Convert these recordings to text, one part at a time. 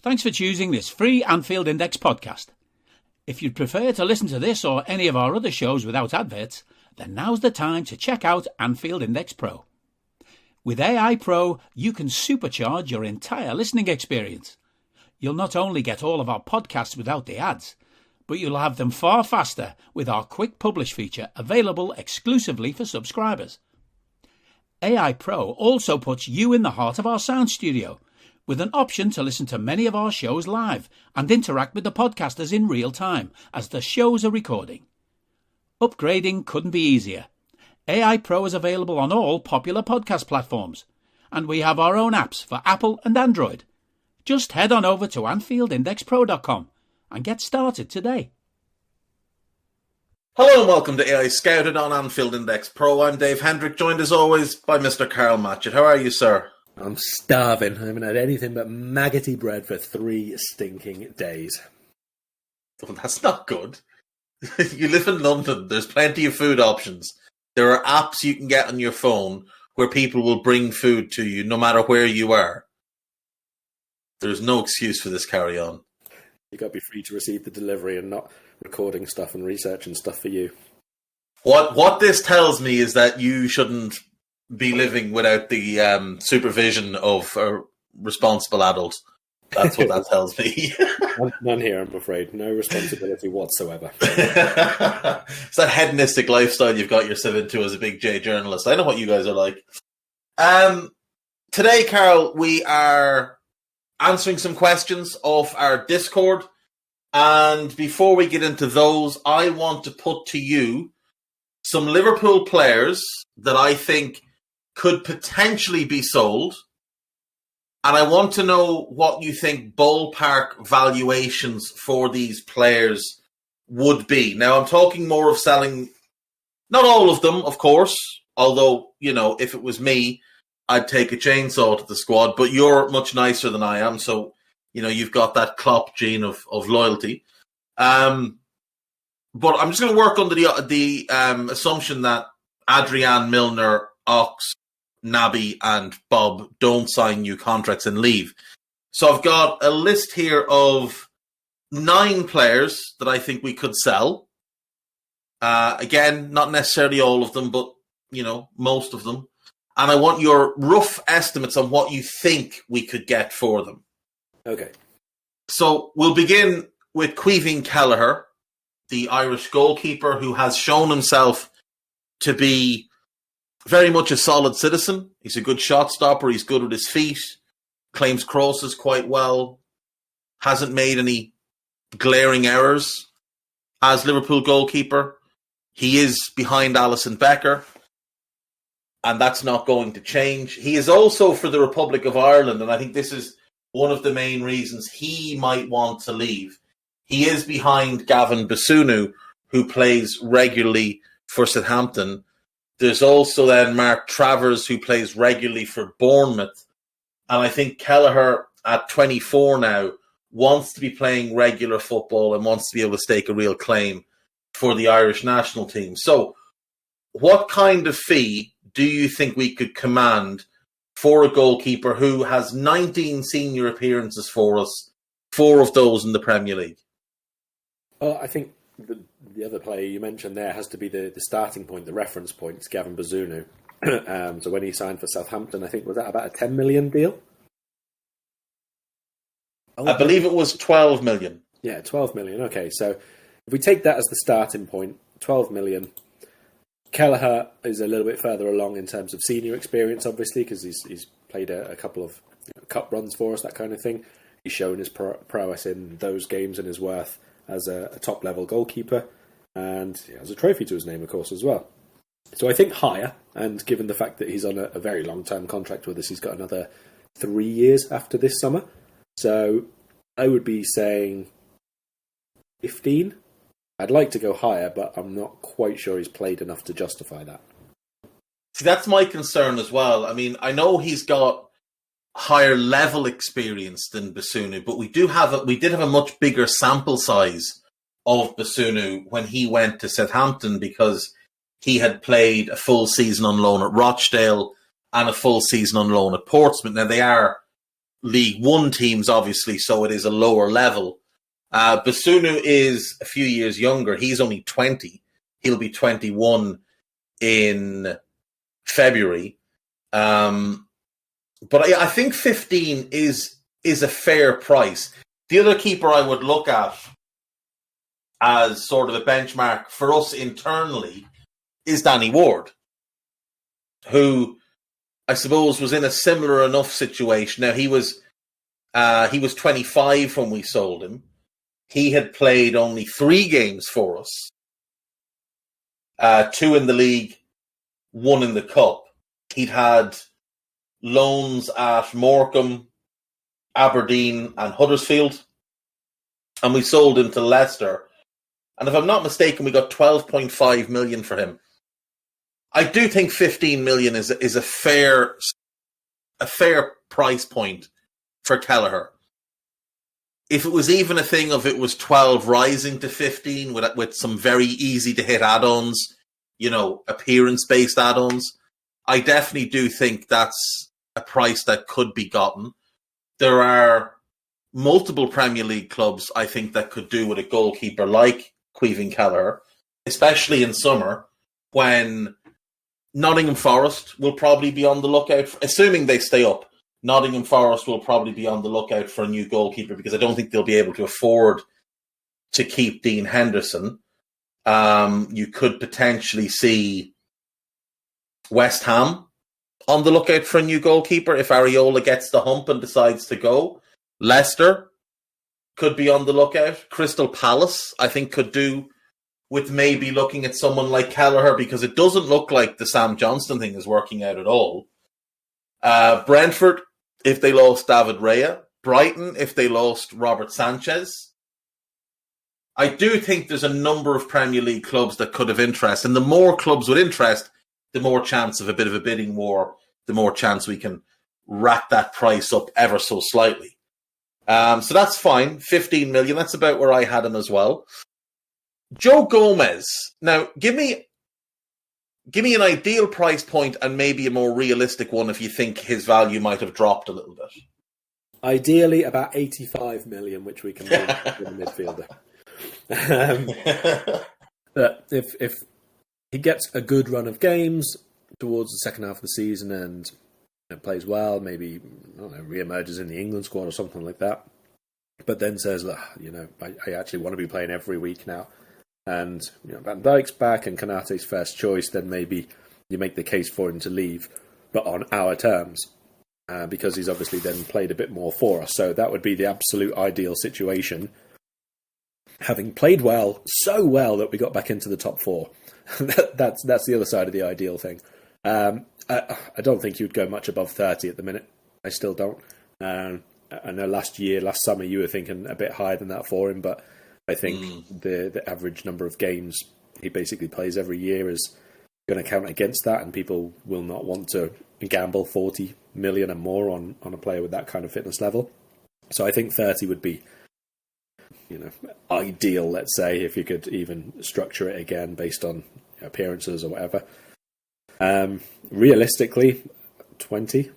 Thanks for choosing this free Anfield Index podcast. If you'd prefer to listen to this or any of our other shows without adverts, then now's the time to check out Anfield Index Pro. With AEye Pro, you can supercharge your entire listening experience. You'll not only get all of our podcasts without the ads, but you'll have them far faster with our quick publish feature available exclusively for subscribers. AEye Pro also puts you in the heart of our sound studio, with an option to listen to many of our shows live and interact with the podcasters in real time as the shows are recording. Upgrading couldn't be easier. AEye Pro is available on all popular podcast platforms, and we have our own apps for Apple and Android. Just head on over to AnfieldIndexPro.com and get started today. Hello and welcome to AEye Scouted on Anfield Index Pro. I'm Dave Hendrick, joined as always by Mr. Carl Matchett. How are you, sir? I'm starving. I haven't had anything but maggoty bread for 3 stinking days. Well, that's not good. You live in London. There's plenty of food options. There are apps you can get on your phone where people will bring food to you no matter where you are. There's no excuse for this carry on. You got to be free to receive the delivery and not recording stuff and researching stuff for you. What this tells me is that you shouldn't be living without the supervision of a responsible adult. That's what that tells me. None here, I'm afraid. No responsibility whatsoever. It's that hedonistic lifestyle you've got yourself into as a big J journalist. I know what you guys are like. Today, Carl, we are answering some questions off our Discord. And before we get into those, I want to put to you some Liverpool players that I think could potentially be sold. And I want to know what you think ballpark valuations for these players would be. Now, I'm talking more of selling, not all of them, of course, although, you know, if it was me, I'd take a chainsaw to the squad, but you're much nicer than I am, so, you know, you've got that Klopp gene of loyalty. But I'm just going to work under the assumption that Adrian, Milner, Ox, Naby and Bob don't sign new contracts and leave. So I've got a list here of 9 players that I think we could sell. Again, not necessarily all of them, but, you know, most of them. And I want your rough estimates on what you think we could get for them. Okay. So we'll begin with Caoimhín Kelleher, the Irish goalkeeper who has shown himself to be very much a solid citizen. He's a good shot stopper. He's good with his feet. Claims crosses quite well. Hasn't made any glaring errors as Liverpool goalkeeper. He is behind Alisson Becker, and that's not going to change. He is also for the Republic of Ireland, and I think this is one of the main reasons he might want to leave. He is behind Gavin Basunu, who plays regularly for Southampton. There's also then Mark Travers, who plays regularly for Bournemouth. And I think Kelleher, at 24 now, wants to be playing regular football and wants to be able to stake a real claim for the Irish national team. So what kind of fee do you think we could command for a goalkeeper who has 19 senior appearances for us, 4 of those in the Premier League? Well, I think the other player you mentioned there has to be the starting point, the reference point. It's Gavin Bazunu. So when he signed for Southampton, I think, was that about a 10 million deal? I believe it was 12 million. Yeah, 12 million. Okay, so if we take that as the starting point, 12 million. Kelleher is a little bit further along in terms of senior experience, obviously, because he's played a couple of cup runs for us, that kind of thing. He's shown his prowess in those games and his worth as a top-level goalkeeper. And he has a trophy to his name, of course, as well. So I think higher, and given the fact that he's on a very long-term contract with us, he's got another 3 years after this summer. So I would be saying 15. I'd like to go higher, but I'm not quite sure he's played enough to justify that. See, that's my concern as well. I mean, I know he's got higher level experience than Basunu, but we did have a much bigger sample size of Basunu when he went to Southampton, because he had played a full season on loan at Rochdale and a full season on loan at Portsmouth. Now, they are League One teams, obviously, so it is a lower level. Basunu is a few years younger. He's only 20. He'll be 21 in February. But I think 15 is a fair price. The other keeper I would look at as sort of a benchmark for us internally is Danny Ward, who I suppose was in a similar enough situation. Now he was 25 when we sold him. He had played only 3 games for us, 2 in the league, 1 in the cup. He'd had loans at Morecambe, Aberdeen and Huddersfield, and we sold him to Leicester. And if I'm not mistaken, we got 12.5 million for him. I do think 15 million is a fair price point for Kelleher. If it was even a thing of it was 12 rising to 15 with some very easy to hit add-ons, appearance-based add-ons, I definitely do think that's a price that could be gotten. There are multiple Premier League clubs, I think, that could do with a goalkeeper like Caoimhín Kelleher, especially in summer when Nottingham Forest will probably be on the lookout, assuming they stay up. Nottingham Forest will probably be on the lookout for a new goalkeeper because I don't think they'll be able to afford to keep Dean Henderson. You could potentially see West Ham on the lookout for a new goalkeeper if Areola gets the hump and decides to go. Leicester could be on the lookout. Crystal Palace, I think, could do with maybe looking at someone like Kelleher because it doesn't look like the Sam Johnston thing is working out at all. Brentford, if they lost David Raya. Brighton, if they lost Robert Sanchez. I do think there's a number of Premier League clubs that could have interest. And the more clubs with interest, the more chance of a bit of a bidding war, the more chance we can rack that price up ever so slightly. So that's fine. 15 million. That's about where I had him as well. Joe Gomez. Now, give me an ideal price point and maybe a more realistic one if you think his value might have dropped a little bit. Ideally, about 85 million, which we can do with a midfielder. But if he gets a good run of games towards the second half of the season and plays well, maybe re-emerges in the England squad or something like that, but then says, I actually want to be playing every week now, and Van Dijk's back and Konate's first choice, then maybe you make the case for him to leave, but on our terms, because he's obviously then played a bit more for us. So that would be the absolute ideal situation. Having played well, so well that we got back into the top 4. That's the other side of the ideal thing. I don't think you'd go much above 30 at the minute. I still don't. I know last summer, you were thinking a bit higher than that for him, but I think the average number of games he basically plays every year is going to count against that, and people will not want to gamble 40 million and more on a player with that kind of fitness level. So I think 30 would be ideal, let's say, if you could even structure it again based on appearances or whatever. Realistically, 20,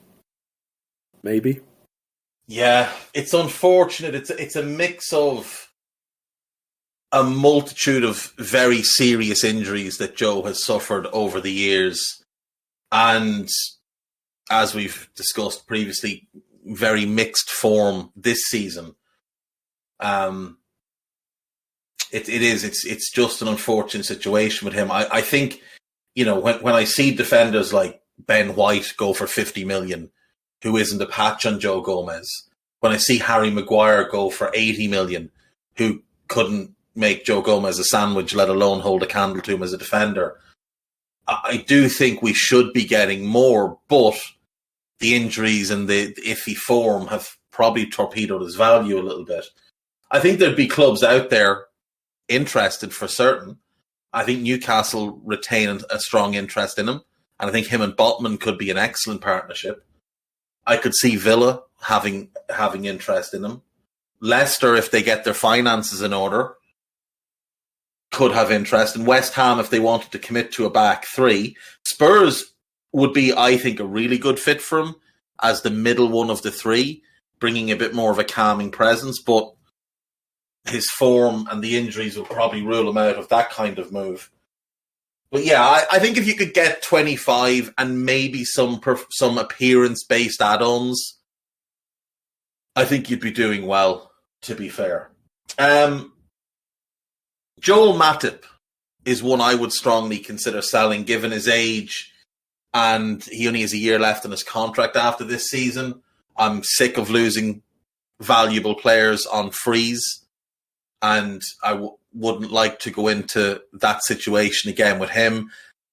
maybe. Yeah, it's unfortunate. It's a mix of a multitude of very serious injuries that Joe has suffered over the years, and as we've discussed previously, very mixed form this season. It's just an unfortunate situation with him. I think, when I see defenders like Ben White go for 50 million, who isn't a patch on Joe Gomez, when I see Harry Maguire go for 80 million, who couldn't make Joe Gomez a sandwich, let alone hold a candle to him as a defender, I do think we should be getting more, but the injuries and the iffy form have probably torpedoed his value a little bit. I think there'd be clubs out there interested for certain. I think Newcastle retain a strong interest in him, and I think him and Botman could be an excellent partnership. I could see Villa having interest in him. Leicester, if they get their finances in order, could have interest. And West Ham, if they wanted to commit to a back 3. Spurs would be, I think, a really good fit for him as the middle one of the 3. bringing a bit more of a calming presence, but his form and the injuries will probably rule him out of that kind of move. But yeah, I think if you could get 25 and maybe some appearance-based add-ons, I think you'd be doing well, to be fair. Joel Matip is one I would strongly consider selling, given his age, and he only has a year left in his contract after this season. I'm sick of losing valuable players on freeze, and I wouldn't like to go into that situation again with him.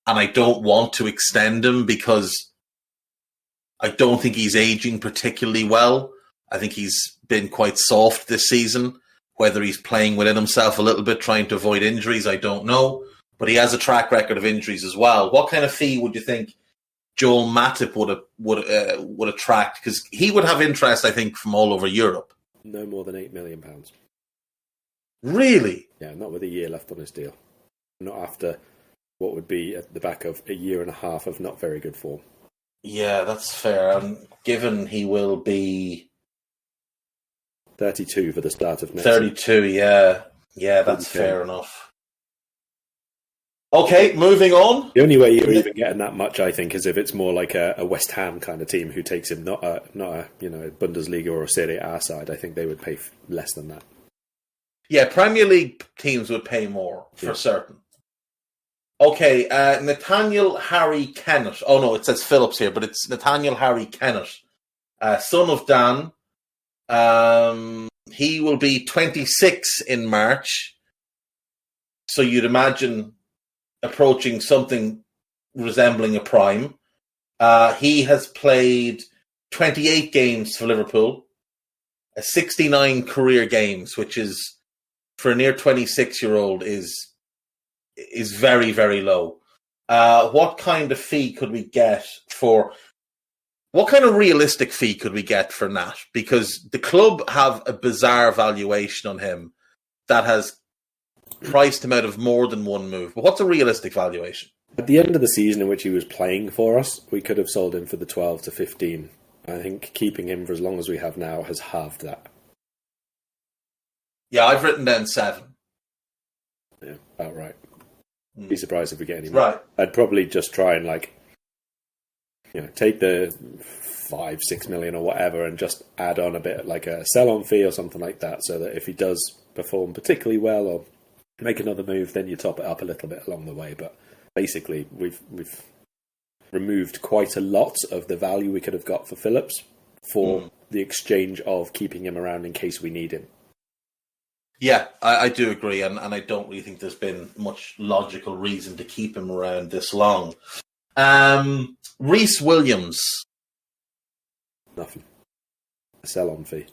And I don't want to extend him because I don't think he's aging particularly well. I think he's been quite soft this season. Whether he's playing within himself a little bit, trying to avoid injuries, I don't know. But he has a track record of injuries as well. What kind of fee would you think Joel Matip would attract? Because he would have interest, I think, from all over Europe. No more than £8 million. Really? Yeah, not with a year left on his deal. Not after what would be at the back of a year and a half of not very good form. Yeah, that's fair. And given he will be 32 for the start of next 32, yeah. Yeah, that's fair enough. Okay, moving on. The only way you're even getting that much, I think, is if it's more like a West Ham kind of team who takes him, not a Bundesliga or a Serie A side. I think they would pay less than that. Yeah, Premier League teams would pay more, for certain. Okay, Nathaniel Harry Kennett. Oh, no, it says Phillips here, but it's Nathaniel Harry Kennett, son of Dan. He will be 26 in March. So you'd imagine approaching something resembling a prime. He has played 28 games for Liverpool, 69 career games, which is, for a near 26-year-old, is very, very low. What kind of fee could we get for... What kind of realistic fee could we get for Nat? Because the club have a bizarre valuation on him that has priced him out of more than one move. But what's a realistic valuation? At the end of the season in which he was playing for us, we could have sold him for the 12 to 15. I think keeping him for as long as we have now has halved that. Yeah, I've written down 7. Yeah, about right. Be surprised if we get any more. Right. I'd probably just try and take the 5-6 million or whatever and just add on a bit like a sell-on fee or something like that, so that if he does perform particularly well or make another move, then you top it up a little bit along the way. But basically, we've removed quite a lot of the value we could have got for Phillips for the exchange of keeping him around in case we need him. Yeah, I do agree, and I don't really think there's been much logical reason to keep him around this long. Reece Williams. Nothing. A sell-on fee.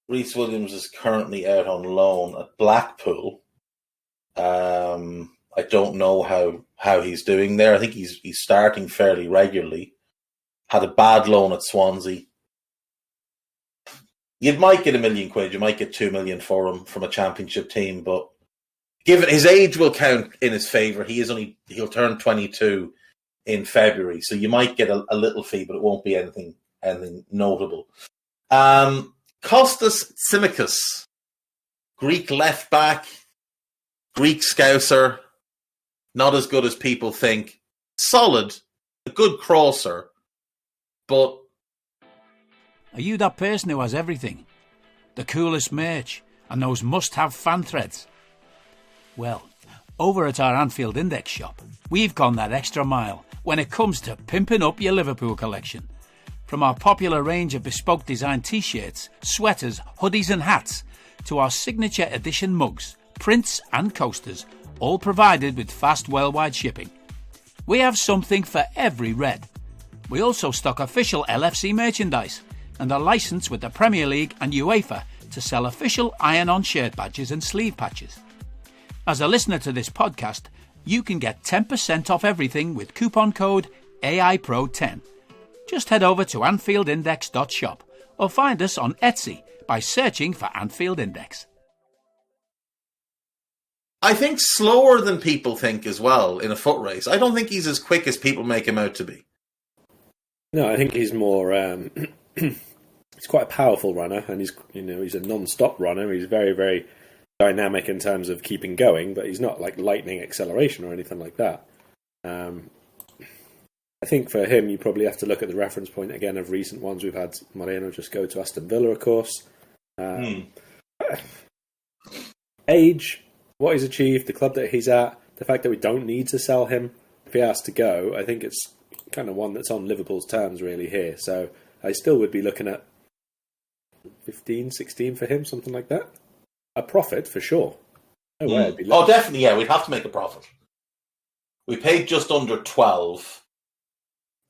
Reece Williams is currently out on loan at Blackpool. I don't know how he's doing there. I think he's starting fairly regularly. Had a bad loan at Swansea. You might get £1 million. You might get 2 million for him from a championship team, but given his age will count in his favour. He'll turn 22 in February, so you might get a little fee, but it won't be anything notable. Kostas Tsimikas, Greek left back, Greek Scouser, not as good as people think. Solid, a good crosser, but... Are you that person who has everything? The coolest merch and those must-have fan threads? Well, over at our Anfield Index shop, we've gone that extra mile when it comes to pimping up your Liverpool collection. From our popular range of bespoke design t-shirts, sweaters, hoodies and hats, to our signature edition mugs, prints and coasters, all provided with fast worldwide shipping. We have something for every red. We also stock official LFC merchandise and are licensed with the Premier League and UEFA to sell official iron-on shirt badges and sleeve patches. As a listener to this podcast, you can get 10% off everything with coupon code AIPRO10. Just head over to AnfieldIndex.shop or find us on Etsy by searching for Anfield Index. I think slower than people think as well in a foot race. I don't think he's as quick as people make him out to be. No, I think he's more. He's quite a powerful runner, and he's a non-stop runner. He's very, very dynamic in terms of keeping going, but he's not like lightning acceleration or anything like that. I think for him, you probably have to look at the reference point again of recent ones. We've had Moreno just go to Aston Villa, of course. Age, what he's achieved, the club that he's at, the fact that we don't need to sell him if he has to go, I think it's kind of one that's on Liverpool's terms really here. So I still would be looking at 15, 16 for him, something like that. A profit for sure. No way I'd be looking. Oh, definitely, yeah. We'd have to make a profit. We paid just under 12.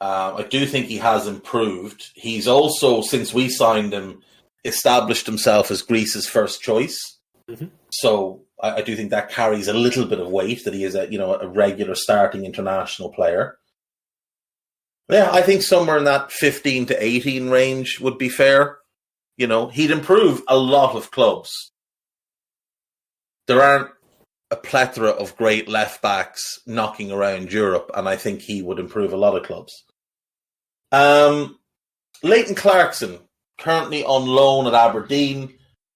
I do think he has improved. He's also, since we signed him, established himself as Greece's first choice. Mm-hmm. So I do think that carries a little bit of weight that he is a regular starting international player. Yeah, I think somewhere in that 15 to 18 range would be fair. He'd improve a lot of clubs. There aren't a plethora of great left backs knocking around Europe, and I think he would improve a lot of clubs. Leighton Clarkson, currently on loan at Aberdeen,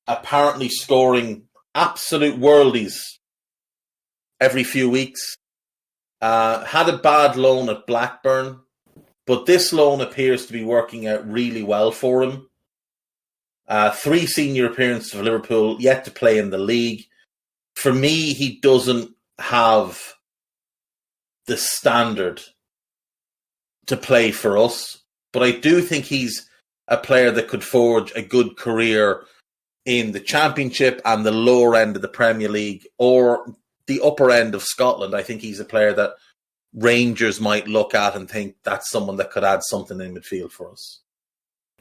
apparently scoring absolute worldies every few weeks. Had a bad loan at Blackburn, but this loan appears to be working out really well for him. 3 senior appearances for Liverpool, yet to play in the league. For me, he doesn't have the standard to play for us, but I do think he's a player that could forge a good career in the Championship and the lower end of the Premier League or the upper end of Scotland. I think he's a player that Rangers might look at and think that's someone that could add something in midfield for us.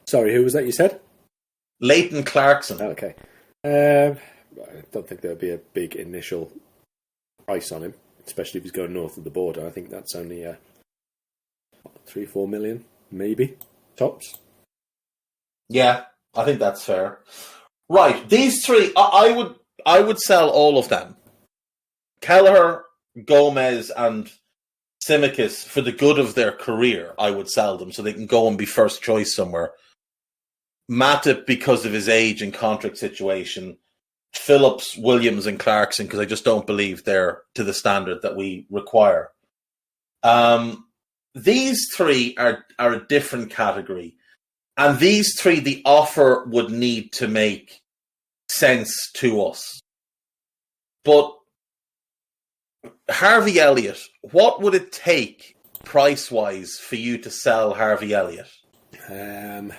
Sorry, who was that you said? Leighton Clarkson. Okay. I don't think there would be a big initial price on him, especially if he's going north of the border. I think that's only 3-4 million, maybe, tops. Yeah, I think that's fair. Right, these 3, I would sell all of them. Kelleher, Gomez, and Tsimikas, for the good of their career, I would sell them so they can go and be first choice somewhere. Matip, because of his age and contract situation. Phillips, Williams, and Clarkson, because I just don't believe they're to the standard that we require. These 3 are a different category. And these 3, the offer would need to make sense to us. But Harvey Elliott, what would it take price-wise for you to sell Harvey Elliott? A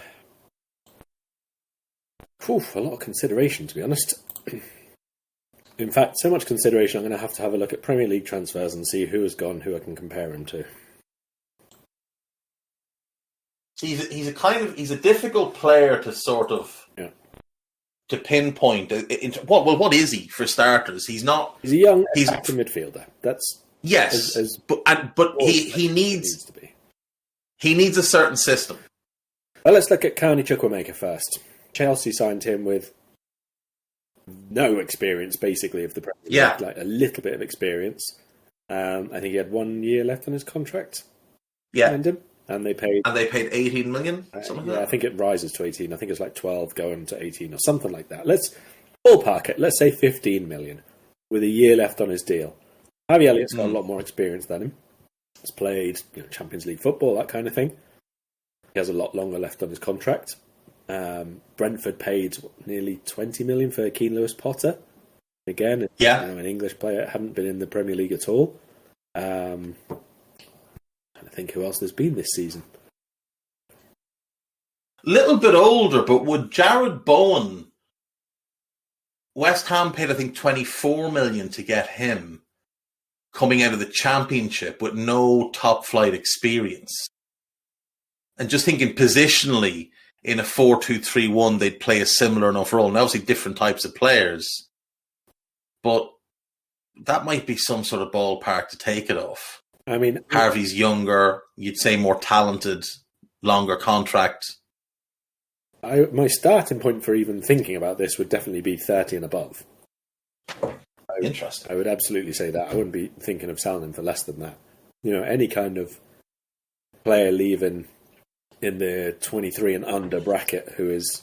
lot of consideration, to be honest. In fact, so much consideration, I'm going to have a look at Premier League transfers and see who has gone, who I can compare him to. He's a difficult player to sort of to pinpoint. What is he for starters? He's not. He's a young active midfielder. That's yes, but he needs to be. He needs a certain system. Well, let's look at Carney Chukwuemeka first. Chelsea signed him with no experience, basically, of the Premier League. Yeah, like a little bit of experience. I think he had 1 year left on his contract. Yeah. And they paid 18 million. Something like that. I think it rises to 18. I think it's like 12 going to 18 or something like that. Let's ballpark it. Let's say 15 million with a year left on his deal. Harvey Elliott's got a lot more experience than him. He's played Champions League football, that kind of thing. He has a lot longer left on his contract. Brentford paid nearly 20 million for Keane Lewis Potter. Again, an English player, hadn't been in the Premier League at all. I think who else there's been this season. Little bit older, but would Jared Bowen? West Ham paid, I think, 24 million to get him, coming out of the Championship with no top flight experience. And just thinking positionally, in a 4-2-3-1, they'd play a similar enough role. And obviously different types of players. But that might be some sort of ballpark to take it off. I mean, Harvey's younger, you'd say more talented, longer contract. My starting point for even thinking about this would definitely be 30 and above. Interesting. I would absolutely say that. I wouldn't be thinking of selling him for less than that. Any kind of player leaving in the 23 and under bracket who is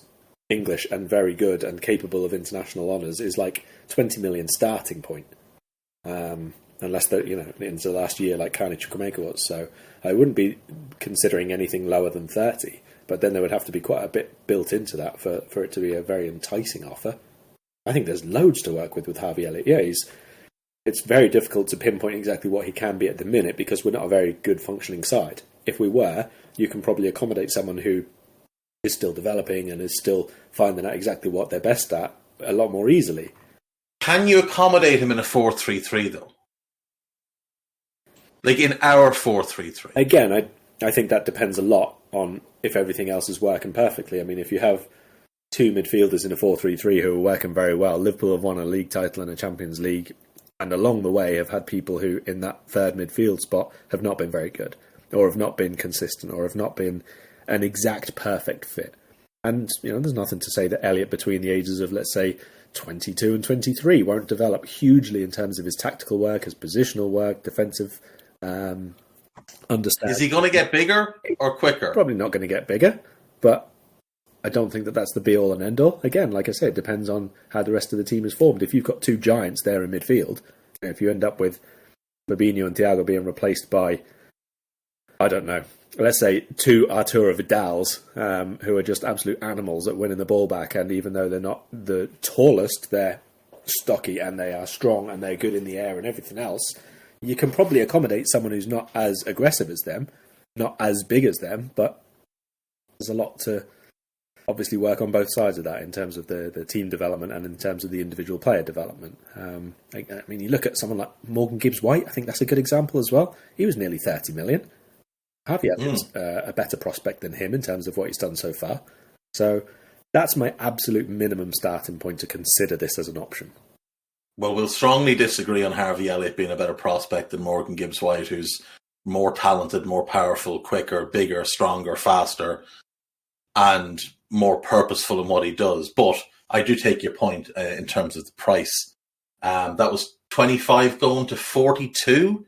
English and very good and capable of international honours is like 20 million starting point. Unless they're, into the last year like Carney Chukwuemeka was. So I wouldn't be considering anything lower than 30, but then there would have to be quite a bit built into that for it to be a very enticing offer. I think there's loads to work with Harvey Elliott. Yeah, it's very difficult to pinpoint exactly what he can be at the minute because we're not a very good functioning side. If we were, you can probably accommodate someone who is still developing and is still finding out exactly what they're best at a lot more easily. Can you accommodate him in a 4-3-3 though? Like in our 4-3-3? Again, I think that depends a lot on if everything else is working perfectly. I mean, if you have two midfielders in a 4-3-3 who are working very well, Liverpool have won a league title and a Champions League, and along the way have had people who, in that third midfield spot, have not been very good, or have not been consistent, or have not been an exact perfect fit. And, there's nothing to say that Elliott, between the ages of, let's say, 22 and 23, won't develop hugely in terms of his tactical work, his positional work, defensive understanding. Is he going to get bigger or quicker? Probably not going to get bigger, but I don't think that that's the be-all and end-all. Again, like I said, it depends on how the rest of the team is formed. If you've got two giants there in midfield, if you end up with Fabinho and Thiago being replaced by, I don't know, let's say two Arturo Vidals, who are just absolute animals at winning the ball back, and even though they're not the tallest, they're stocky and they are strong and they're good in the air and everything else, you can probably accommodate someone who's not as aggressive as them, not as big as them, but there's a lot to obviously work on both sides of that in terms of the team development and in terms of the individual player development. I mean, you look at someone like Morgan Gibbs-White, I think that's a good example as well. He was nearly 30 million. Harvey Elliott's a better prospect than him in terms of what he's done so far. So that's my absolute minimum starting point to consider this as an option. Well, we'll strongly disagree on Harvey Elliott being a better prospect than Morgan Gibbs-White, who's more talented, more powerful, quicker, bigger, stronger, faster, and more purposeful in what he does. But I do take your point in terms of the price. That was 25 going to 42.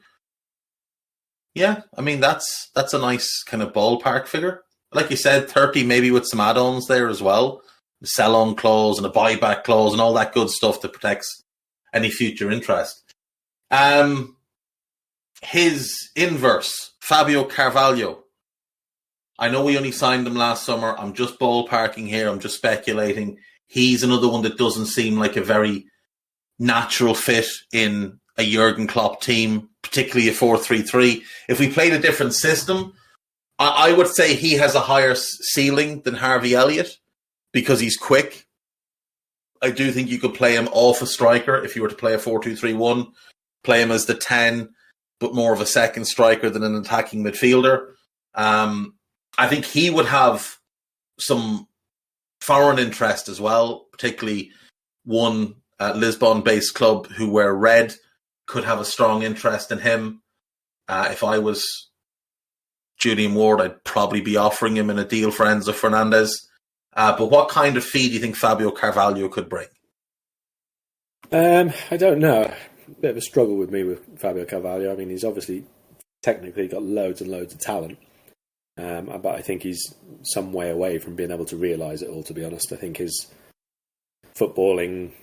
Yeah, I mean, that's a nice kind of ballpark figure. Like you said, 30 maybe with some add-ons there as well. The sell-on clause and a buyback clause and all that good stuff that protects any future interest. His inverse, Fabio Carvalho. I know we only signed him last summer. I'm just ballparking here. I'm just speculating. He's another one that doesn't seem like a very natural fit in a Jurgen Klopp team, particularly a 4-3-3. If we played a different system, I would say he has a higher ceiling than Harvey Elliott because he's quick. I do think you could play him off a striker if you were to play a 4-2-3-1, play him as the 10, but more of a second striker than an attacking midfielder. I think he would have some foreign interest as well, particularly one Lisbon-based club who wear red could have a strong interest in him. If I was Julian Ward, I'd probably be offering him in a deal for Enzo Fernandez. But what kind of fee do you think Fabio Carvalho could bring? I don't know. A bit of a struggle with me with Fabio Carvalho. I mean, he's obviously technically got loads and loads of talent. But I think he's some way away from being able to realise it all, to be honest. I think his footballing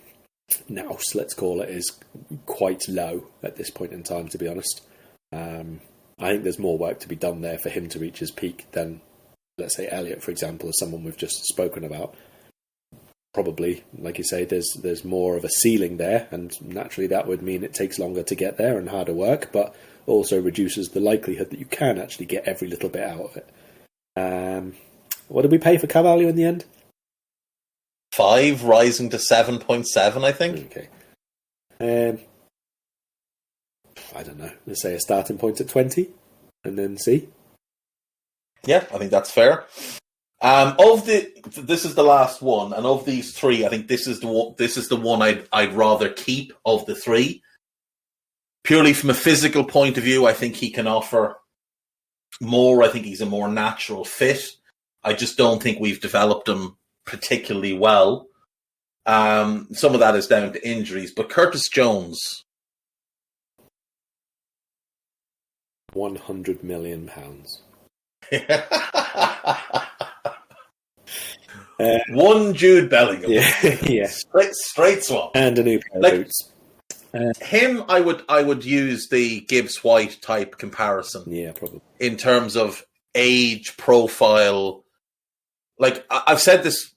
nous, let's call it, is quite low at this point in time, to be honest. I think there's more work to be done there for him to reach his peak than, let's say, Elliott, for example, is someone we've just spoken about. Probably, like you say, there's more of a ceiling there, and naturally that would mean it takes longer to get there and harder work, but also reduces the likelihood that you can actually get every little bit out of it. What did we pay for Carvalho in the end? 5, rising to 7.7, I think. Okay. I don't know. Let's say a starting point at 20, and then see. Yeah, I think that's fair. This is the last one, and of these three, I think this is the one I'd rather keep of the three. Purely from a physical point of view, I think he can offer more. I think he's a more natural fit. I just don't think we've developed him particularly well. Some of that is down to injuries, but Curtis Jones. £100 million. One Jude Bellingham. Yeah. Straight swap. And a new pair of boots. Him, I would use the Gibbs White type comparison. Yeah, probably. In terms of age, profile. Like, I've said this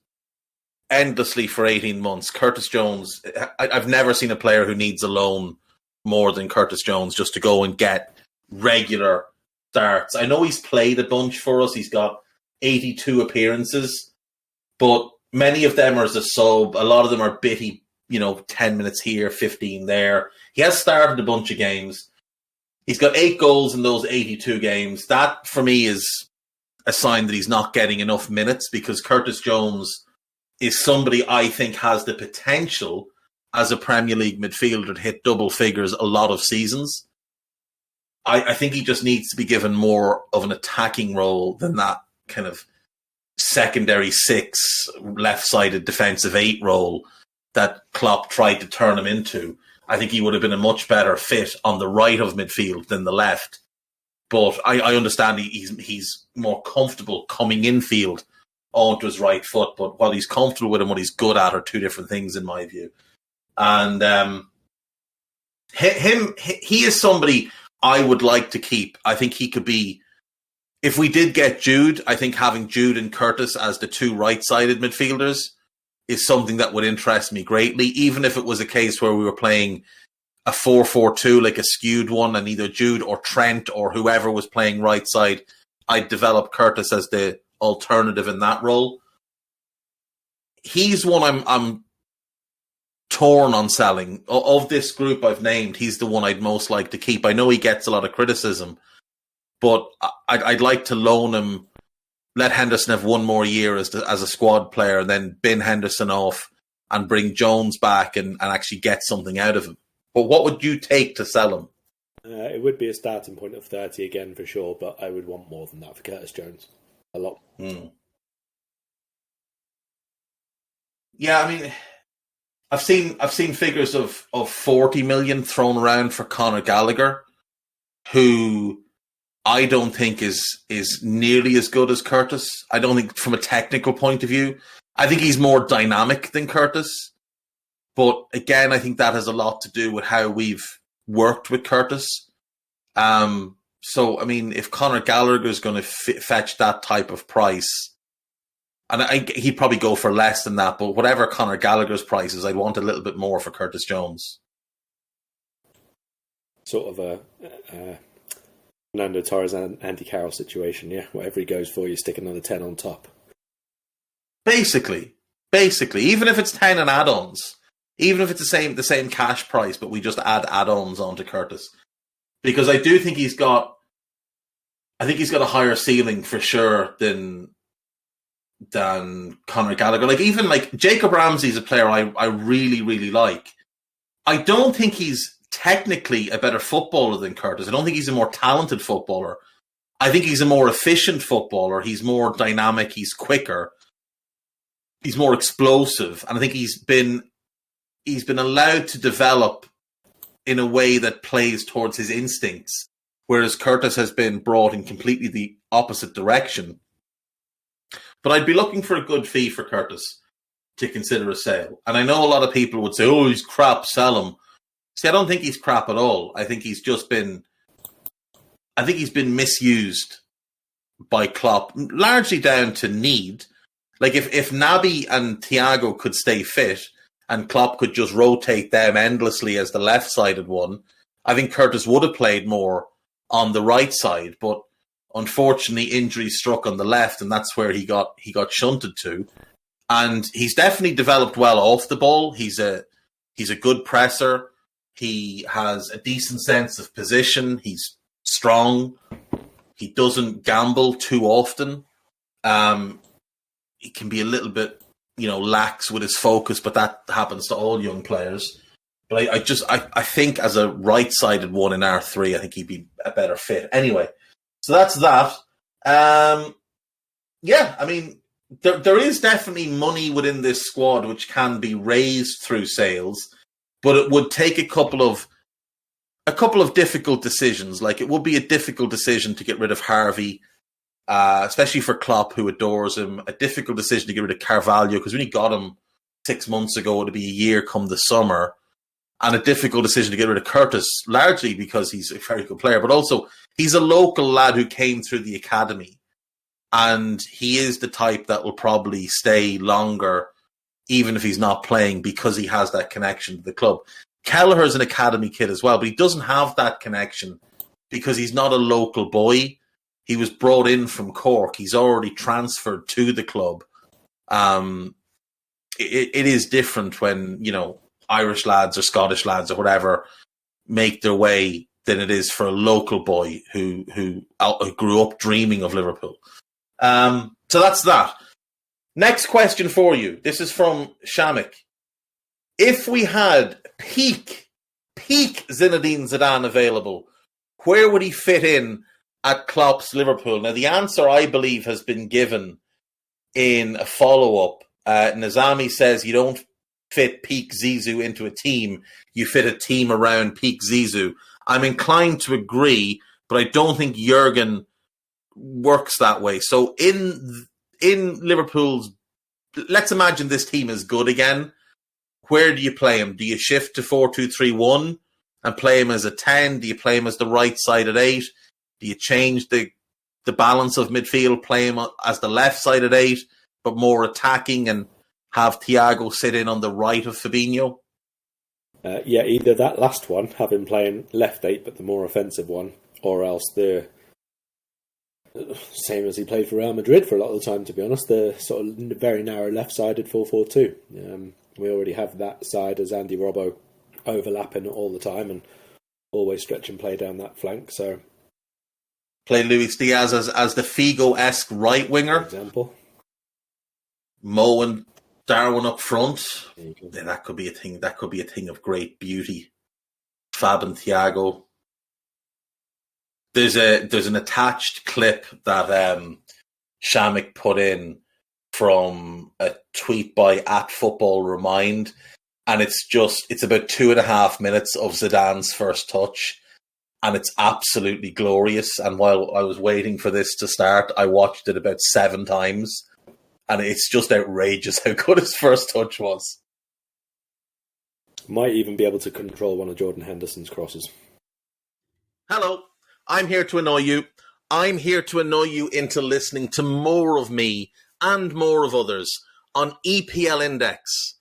endlessly for 18 months. Curtis Jones, I've never seen a player who needs a loan more than Curtis Jones just to go and get regular starts. I know he's played a bunch for us. He's got 82 appearances, but many of them are as a sub. A lot of them are bitty, 10 minutes here, 15 there. He has started a bunch of games. He's got 8 goals in those 82 games. That, for me, is a sign that he's not getting enough minutes, because Curtis Jones is somebody I think has the potential as a Premier League midfielder to hit double figures a lot of seasons. I think he just needs to be given more of an attacking role than that kind of secondary 6, left-sided defensive 8 role that Klopp tried to turn him into. I think he would have been a much better fit on the right of midfield than the left. But I understand he's more comfortable coming infield onto his right foot. But while he's comfortable with him, what he's good at are two different things in my view. And he is somebody I would like to keep. I think he could be, if we did get Jude, I think having Jude and Curtis as the two right-sided midfielders is something that would interest me greatly, even if it was a case where we were playing a 4-4-2, like a skewed one, and either Jude or Trent or whoever was playing right side, I'd develop Curtis as the alternative in that role. He's one I'm torn on selling. Of this group I've named, he's the one I'd most like to keep. I know he gets a lot of criticism, but I'd like to loan him, let Henderson have one more year as a squad player, and then bin Henderson off and bring Jones back and actually get something out of him. But what would you take to sell him? It would be a starting point of 30 again for sure, but I would want more than that for Curtis Jones. A lot. Yeah, I mean, I've seen figures of 40 million thrown around for Conor Gallagher, who I don't think is nearly as good as Curtis. I don't think from a technical point of view. I think he's more dynamic than Curtis. But again, I think that has a lot to do with how we've worked with Curtis. So, I mean, if Conor Gallagher is going to fetch that type of price, and he'd probably go for less than that, but whatever Conor Gallagher's price is, I'd want a little bit more for Curtis Jones. Sort of a Fernando Torres and Andy Carroll situation, yeah? Whatever he goes for, you stick another 10 on top. Basically. Even if it's 10 and add-ons, even if it's the same cash price, but we just add add-ons onto Curtis. Because I do think he's got a higher ceiling for sure than Conor Gallagher. Even Jacob Ramsey's a player I really, really like. I don't think he's technically a better footballer than Curtis. I don't think he's a more talented footballer. I think he's a more efficient footballer. He's more dynamic. He's quicker. He's more explosive. And I think he's been allowed to develop in a way that plays towards his instincts, whereas Curtis has been brought in completely the opposite direction. But I'd be looking for a good fee for Curtis to consider a sale. And I know a lot of people would say, oh, he's crap, sell him. See, I don't think he's crap at all. I think he's been misused by Klopp, largely down to need. If Naby and Thiago could stay fit and Klopp could just rotate them endlessly as the left-sided one, I think Curtis would have played more on the right side. But unfortunately, injuries struck on the left, and that's where he got shunted to. And he's definitely developed well off the ball. He's a good presser. He has a decent sense of position. He's strong. He doesn't gamble too often. He can be a little bit, lax with his focus, but that happens to all young players. But I think as a right-sided one in R3, I think he'd be a better fit. Anyway, so that's that. Yeah, I mean, there is definitely money within this squad which can be raised through sales, but it would take a couple of difficult decisions. It would be a difficult decision to get rid of Harvey especially for Klopp, who adores him. A difficult decision to get rid of Carvalho, because when he got him 6 months ago, it'd be a year come the summer. And a difficult decision to get rid of Curtis, largely because he's a very good player, but also he's a local lad who came through the academy. And he is the type that will probably stay longer, even if he's not playing, because he has that connection to the club. Kelleher's an academy kid as well, but he doesn't have that connection because he's not a local boy. He was brought in from Cork. He's already transferred to the club. It is different when, Irish lads or Scottish lads or whatever make their way than it is for a local boy who grew up dreaming of Liverpool. So that's that. Next question for you. This is from Shamik. If we had peak Zinedine Zidane available, where would he fit in at Klopp's Liverpool? Now, the answer, I believe, has been given in a follow-up. Nizami says you don't fit peak Zizou into a team. You fit a team around peak Zizou. I'm inclined to agree, but I don't think Jurgen works that way. So in Liverpool's, let's imagine this team is good again. Where do you play him? Do you shift to 4-2-3-1 and play him as a 10? Do you play him as the right side at 8? Do you change the balance of midfield, play him as the left side at 8, but more attacking, and have Thiago sit in on the right of Fabinho? Either that last one, have him playing left 8, but the more offensive one, or else the same as he played for Real Madrid for a lot of the time, to be honest, the sort of very narrow left-sided 4-4-2. We already have that side as Andy Robbo overlapping all the time and always stretch and play down that flank. So play Luis Diaz as the Figo-esque right winger. For example. Mo and Darwin up front. Then that could be a thing. That could be a thing of great beauty. Fab and Thiago. There's an attached clip that Shamik put in from a tweet by @FootballRemind, and it's about 2.5 minutes of Zidane's first touch, and it's absolutely glorious. And while I was waiting for this to start, I watched it about 7 times, and it's just outrageous how good his first touch was. Might even be able to control one of Jordan Henderson's crosses. Hello, I'm here to annoy you. I'm here to annoy you into listening to more of me and more of others on EPL Index.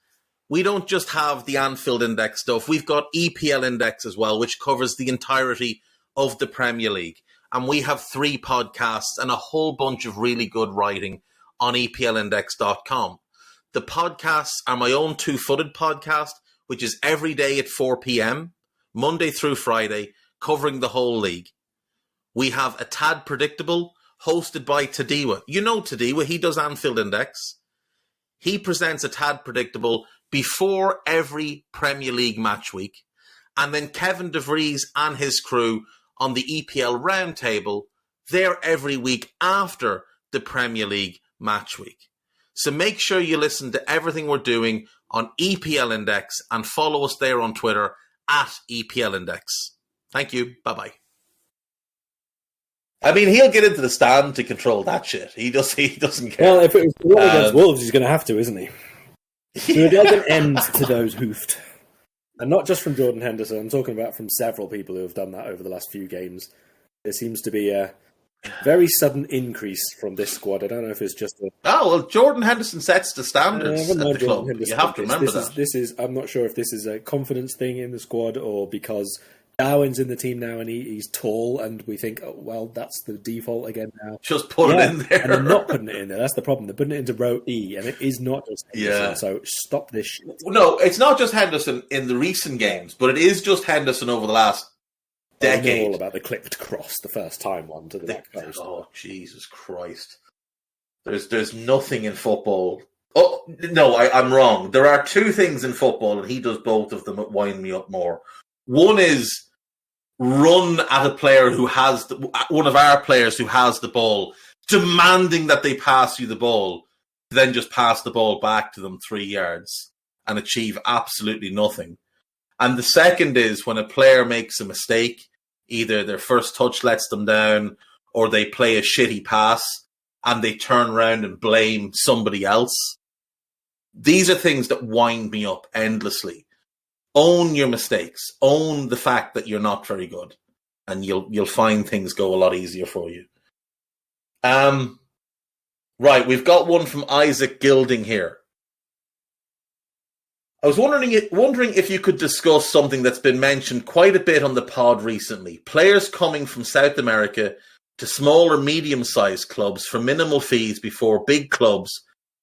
We don't just have the Anfield Index stuff. We've got EPL Index as well, which covers the entirety of the Premier League. And we have 3 podcasts and a whole bunch of really good writing on EPLindex.com. The podcasts are my own Two-Footed podcast, which is every day at 4 p.m, Monday through Friday, covering the whole league. We have A Tad Predictable, hosted by Tadiwa. You know Tadiwa, he does Anfield Index. He presents A Tad Predictable before every Premier League match week. And then Kevin DeVries and his crew on the EPL Roundtable, they're every week after the Premier League match week. So make sure you listen to everything we're doing on EPL Index and follow us there on Twitter @EPL Index. Thank you. Bye-bye. I mean, he'll get into the stand to control that shit. He doesn't care. Well, if it was the one against Wolves, he's going to have to, isn't he? Yeah. There's an end to those hoofed. And not just from Jordan Henderson. I'm talking about from several people who have done that over the last few games. There seems to be a very sudden increase from this squad. I don't know if it's just Jordan Henderson sets the standards at the club. You have to remember that. I'm not sure if this is a confidence thing in the squad or because Darwin's in the team now and he's tall and we think, oh, well, that's the default again now. Just put it in there. And they're not putting it in there. That's the problem. They're putting it into row E and it is not just Henderson. Yeah. So stop this shit. No, it's not just Henderson in the recent games, but it is just Henderson over the last decade. I know all about the clipped cross, the first time one to the back post. Oh, Jesus Christ. There's nothing in football. Oh, no, I'm wrong. There are 2 things in football, and he does both of them that wind me up more. One is run at a player who has one of our players who has the ball, demanding that they pass you the ball, then just pass the ball back to them 3 yards and achieve absolutely nothing. And the second is when a player makes a mistake, either their first touch lets them down or they play a shitty pass and they turn around and blame somebody else. These are things that wind me up endlessly. Own your mistakes. Own the fact that you're not very good, and you'll find things go a lot easier for you. Right, we've got one from Isaac Gilding here. I was wondering if you could discuss something that's been mentioned quite a bit on the pod recently. Players coming from South America to small or medium-sized clubs for minimal fees before big clubs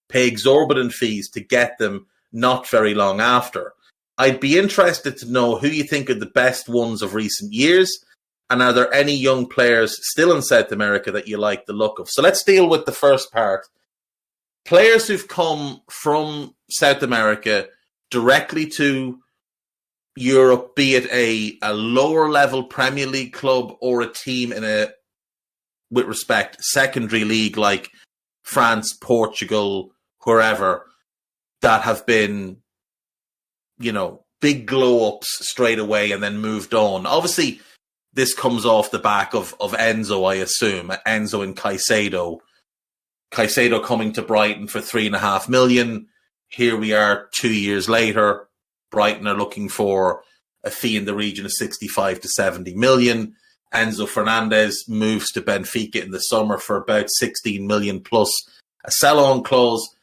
pay exorbitant fees to get them not very long after. I'd be interested to know who you think are the best ones of recent years, and are there any young players still in South America that you like the look of? So let's deal with the first part. Players who've come from South America directly to Europe, be it a lower level Premier League club or a team in a, with respect, secondary league like France, Portugal, wherever, that have been, big glow ups straight away and then moved on. Obviously, this comes off the back of Enzo, I assume. Enzo and Caicedo. Caicedo coming to Brighton for $3.5 million. Here we are 2 years later. Brighton are looking for a fee in the region of 65 to 70 million. Enzo Fernandez moves to Benfica in the summer for about 16 million plus a sell-on clause.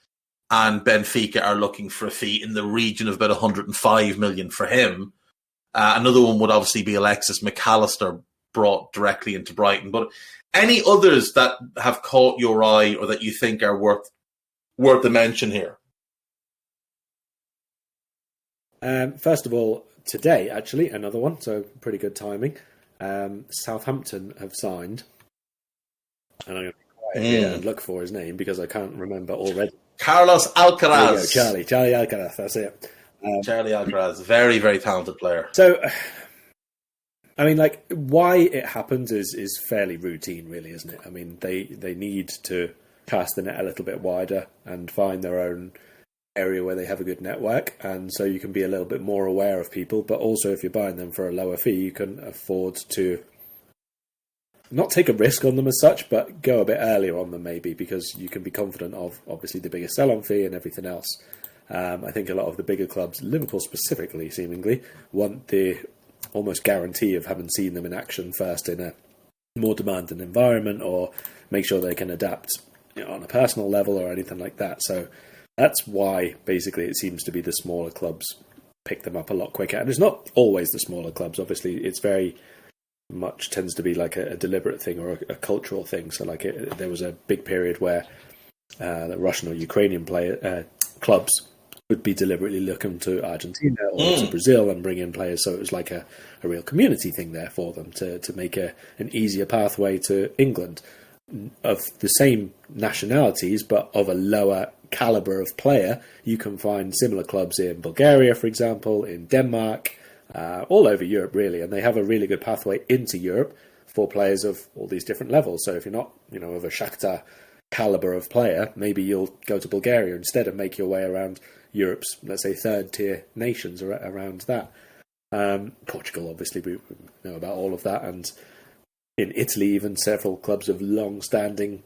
And Benfica are looking for a fee in the region of about 105 million for him. Another one would obviously be Alexis McAllister, brought directly into Brighton. But any others that have caught your eye or that you think are worth a mention here? First of all, today, actually, another one, so pretty good timing. Southampton have signed, and I'm going to be quiet here and look for his name because I can't remember already. Carlos Alcaraz. Charlie Alcaraz, that's it. Charlie Alcaraz, very, very talented player. So, I mean, why it happens is fairly routine, really, isn't it? I mean, they need to cast the net a little bit wider and find their own area where they have a good network, and so you can be a little bit more aware of people, but also if you're buying them for a lower fee, you can afford to not take a risk on them as such, but go a bit earlier on them maybe, because you can be confident of obviously the bigger sell-on fee and everything else. I think a lot of the bigger clubs, Liverpool specifically seemingly, want the almost guarantee of having seen them in action first in a more demanding environment, or make sure they can adapt on a personal level or anything like that. So that's why, basically, it seems to be the smaller clubs pick them up a lot quicker. And it's not always the smaller clubs. Obviously, it's very much tends to be like a deliberate thing or a cultural thing. So, there was a big period where the Russian or Ukrainian clubs would be deliberately looking to Argentina or to Brazil and bring in players. So it was like a real community thing there for them to make an easier pathway to England of the same nationalities, but of a lower caliber of player. You can find similar clubs in Bulgaria, for example, in Denmark, all over Europe, really. And they have a really good pathway into Europe for players of all these different levels. So if you're not, of a Shakhtar caliber of player, maybe you'll go to Bulgaria instead and make your way around Europe's, let's say, third-tier nations around that. Portugal, obviously, we know about all of that. And in Italy, even several clubs have long-standing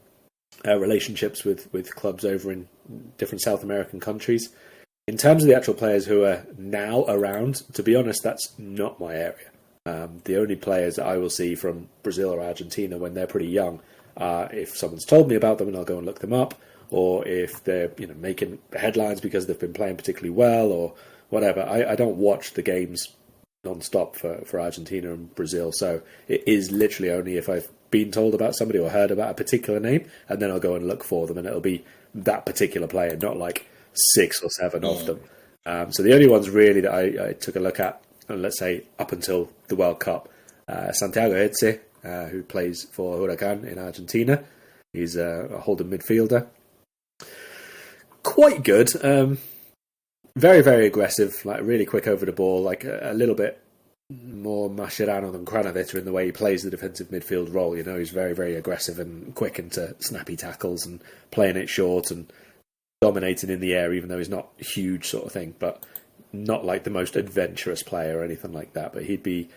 relationships with clubs over in different South American countries. In terms of the actual players who are now around, to be honest, that's not my area. The only players that I will see from Brazil or Argentina when they're pretty young are if someone's told me about them and I'll go and look them up, or if they're making headlines because they've been playing particularly well or whatever. I don't watch the games non-stop for Argentina and Brazil, so it is literally only if I've been told about somebody or heard about a particular name, and then I'll go and look for them, and it'll be that particular player, not like 6 or 7 of them. So the only ones really that I took a look at, let's say up until the World Cup, Santiago Eze, who plays for Huracan in Argentina. He's a holding midfielder. Quite good. Very, very aggressive, really quick over the ball, a little bit more Mascherano than Kranovic in the way he plays the defensive midfield role. He's very, very aggressive and quick into snappy tackles and playing it short and dominating in the air, even though he's not huge sort of thing, but not like the most adventurous player or anything like that. But he'd be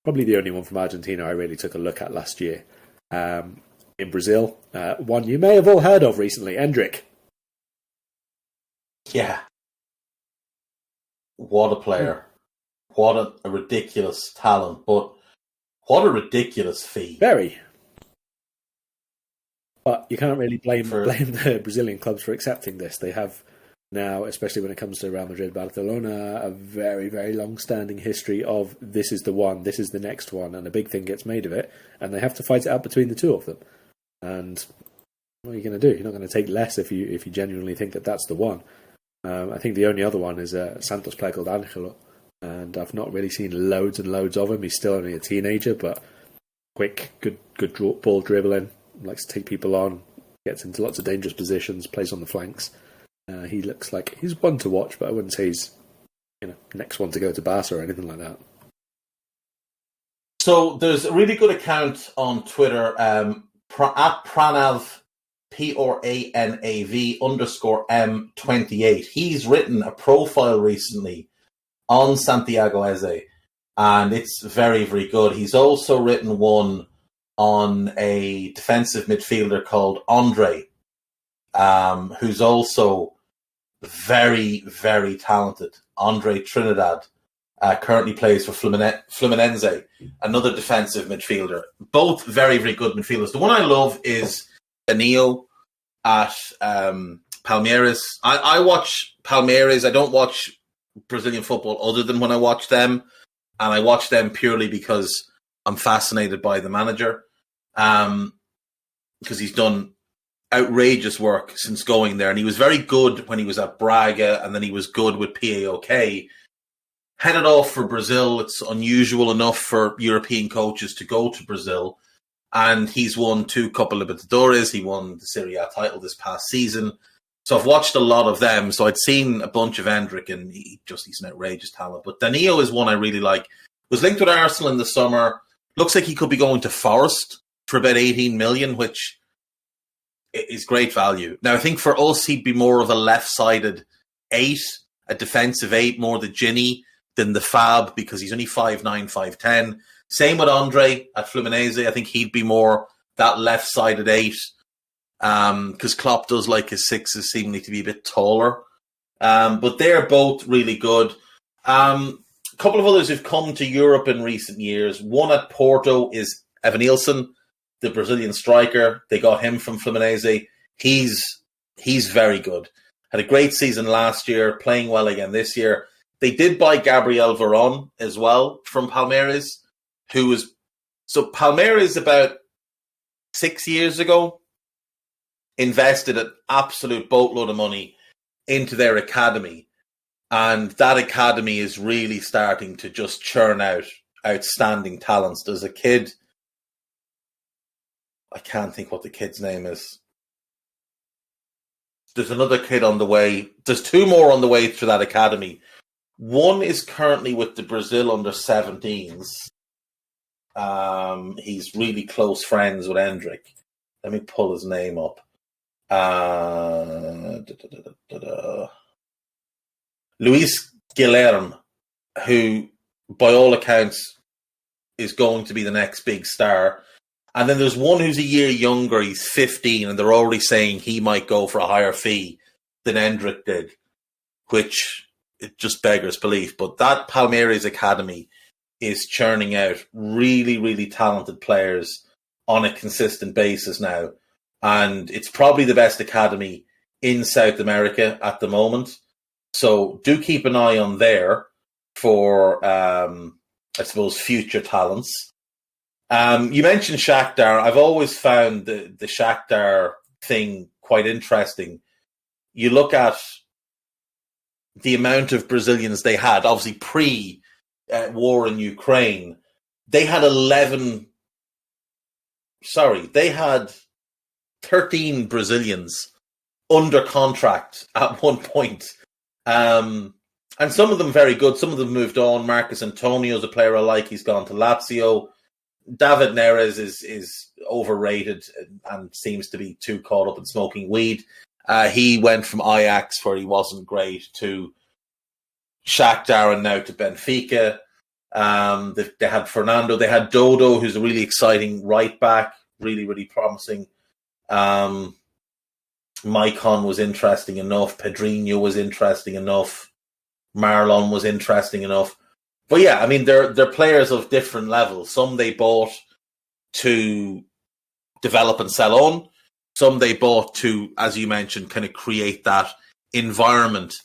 probably the only one from Argentina I really took a look at last year. in Brazil. One you may have all heard of recently, Endrick. Yeah. What a player. What a ridiculous talent, but what a ridiculous fee. Very. But you can't really blame the Brazilian clubs for accepting this. They have now, especially when it comes to Real Madrid, Barcelona, a very, very long-standing history of this is the one, this is the next one, and a big thing gets made of it, and they have to fight it out between the two of them. And what are you going to do? You're not going to take less if you genuinely think that that's the one. I think the only other one is a Santos player called Angelo, and I've not really seen loads and loads of him. He's still only a teenager, but quick, good ball dribbling, likes to take people on, gets into lots of dangerous positions, plays on the flanks. He looks like he's one to watch, but I wouldn't say he's next one to go to Barca or anything like that. So there's a really good account on Twitter at Pranav, PRANAV _M28. He's written a profile recently on Santiago Eze, and it's very, very good. He's also written one on a defensive midfielder called Andre, who's also very, very talented. Andre Trinidad currently plays for Fluminense, another defensive midfielder. Both very, very good midfielders. The one I love is Danilo at Palmeiras. I watch Palmeiras. I don't watch Brazilian football other than when I watch them, and I watch them purely because I'm fascinated by the manager, because he's done outrageous work since going there, and he was very good when he was at Braga, and then he was good with PAOK. Headed off for Brazil. It's unusual enough for European coaches to go to Brazil, and he's won 2 Copa Libertadores. He won the Serie A title this past season. So I've watched a lot of them. So I'd seen a bunch of Endrick, and he's an outrageous talent. But Danilo is one I really like. Was linked with Arsenal in the summer. Looks like he could be going to Forest for about 18 million, which is great value. Now, I think for us, he'd be more of a left-sided 8, a defensive 8, more the Ginny than the Fab, because he's only 5'9", 5'10". Same with Andre at Fluminense. I think he'd be more that left-sided 8, because Klopp does like his 6s seemingly to be a bit taller. But they're both really good. A couple of others who've come to Europe in recent years. One at Porto is Evan Nielsen, the Brazilian striker. They got him from Fluminense. He's very good. Had a great season last year, playing well again this year. They did buy Gabriel Veron as well from Palmeiras, so Palmeiras about 6 years ago invested an absolute boatload of money into their academy, and that academy is really starting to just churn out outstanding talents. There's a kid, I can't think what the kid's name is. There's another kid on the way. There's 2 more on the way through that academy. One is currently with the Brazil under-17s. He's really close friends with Endrick. Let me pull his name up. Luis Guilherme, who, by all accounts, is going to be the next big star. And then there's one who's a year younger. He's 15, and they're already saying he might go for a higher fee than Endrick did, which it just beggars belief. But that Palmeiras academy is churning out really, really talented players on a consistent basis now. And it's probably the best academy in South America at the moment. So do keep an eye on there for, I suppose, future talents. You mentioned Shakhtar. I've always found the Shakhtar thing quite interesting. You look at the amount of Brazilians they had, obviously pre-war in Ukraine. They had 13 Brazilians under contract at one point. And some of them very good. Some of them moved on. Marcus Antonio's a player I like. He's gone to Lazio. David Neres is overrated and seems to be too caught up in smoking weed. He went from Ajax, where he wasn't great, to Shakhtar and now to Benfica. They had Fernando. They had Dodo, who's a really exciting right back. really, really promising. Maicon was interesting enough. Pedrinho was interesting enough. Marlon was interesting enough. But yeah, I mean, they're players of different levels. Some they bought to develop and sell on. Some they bought to, as you mentioned, kind of create that environment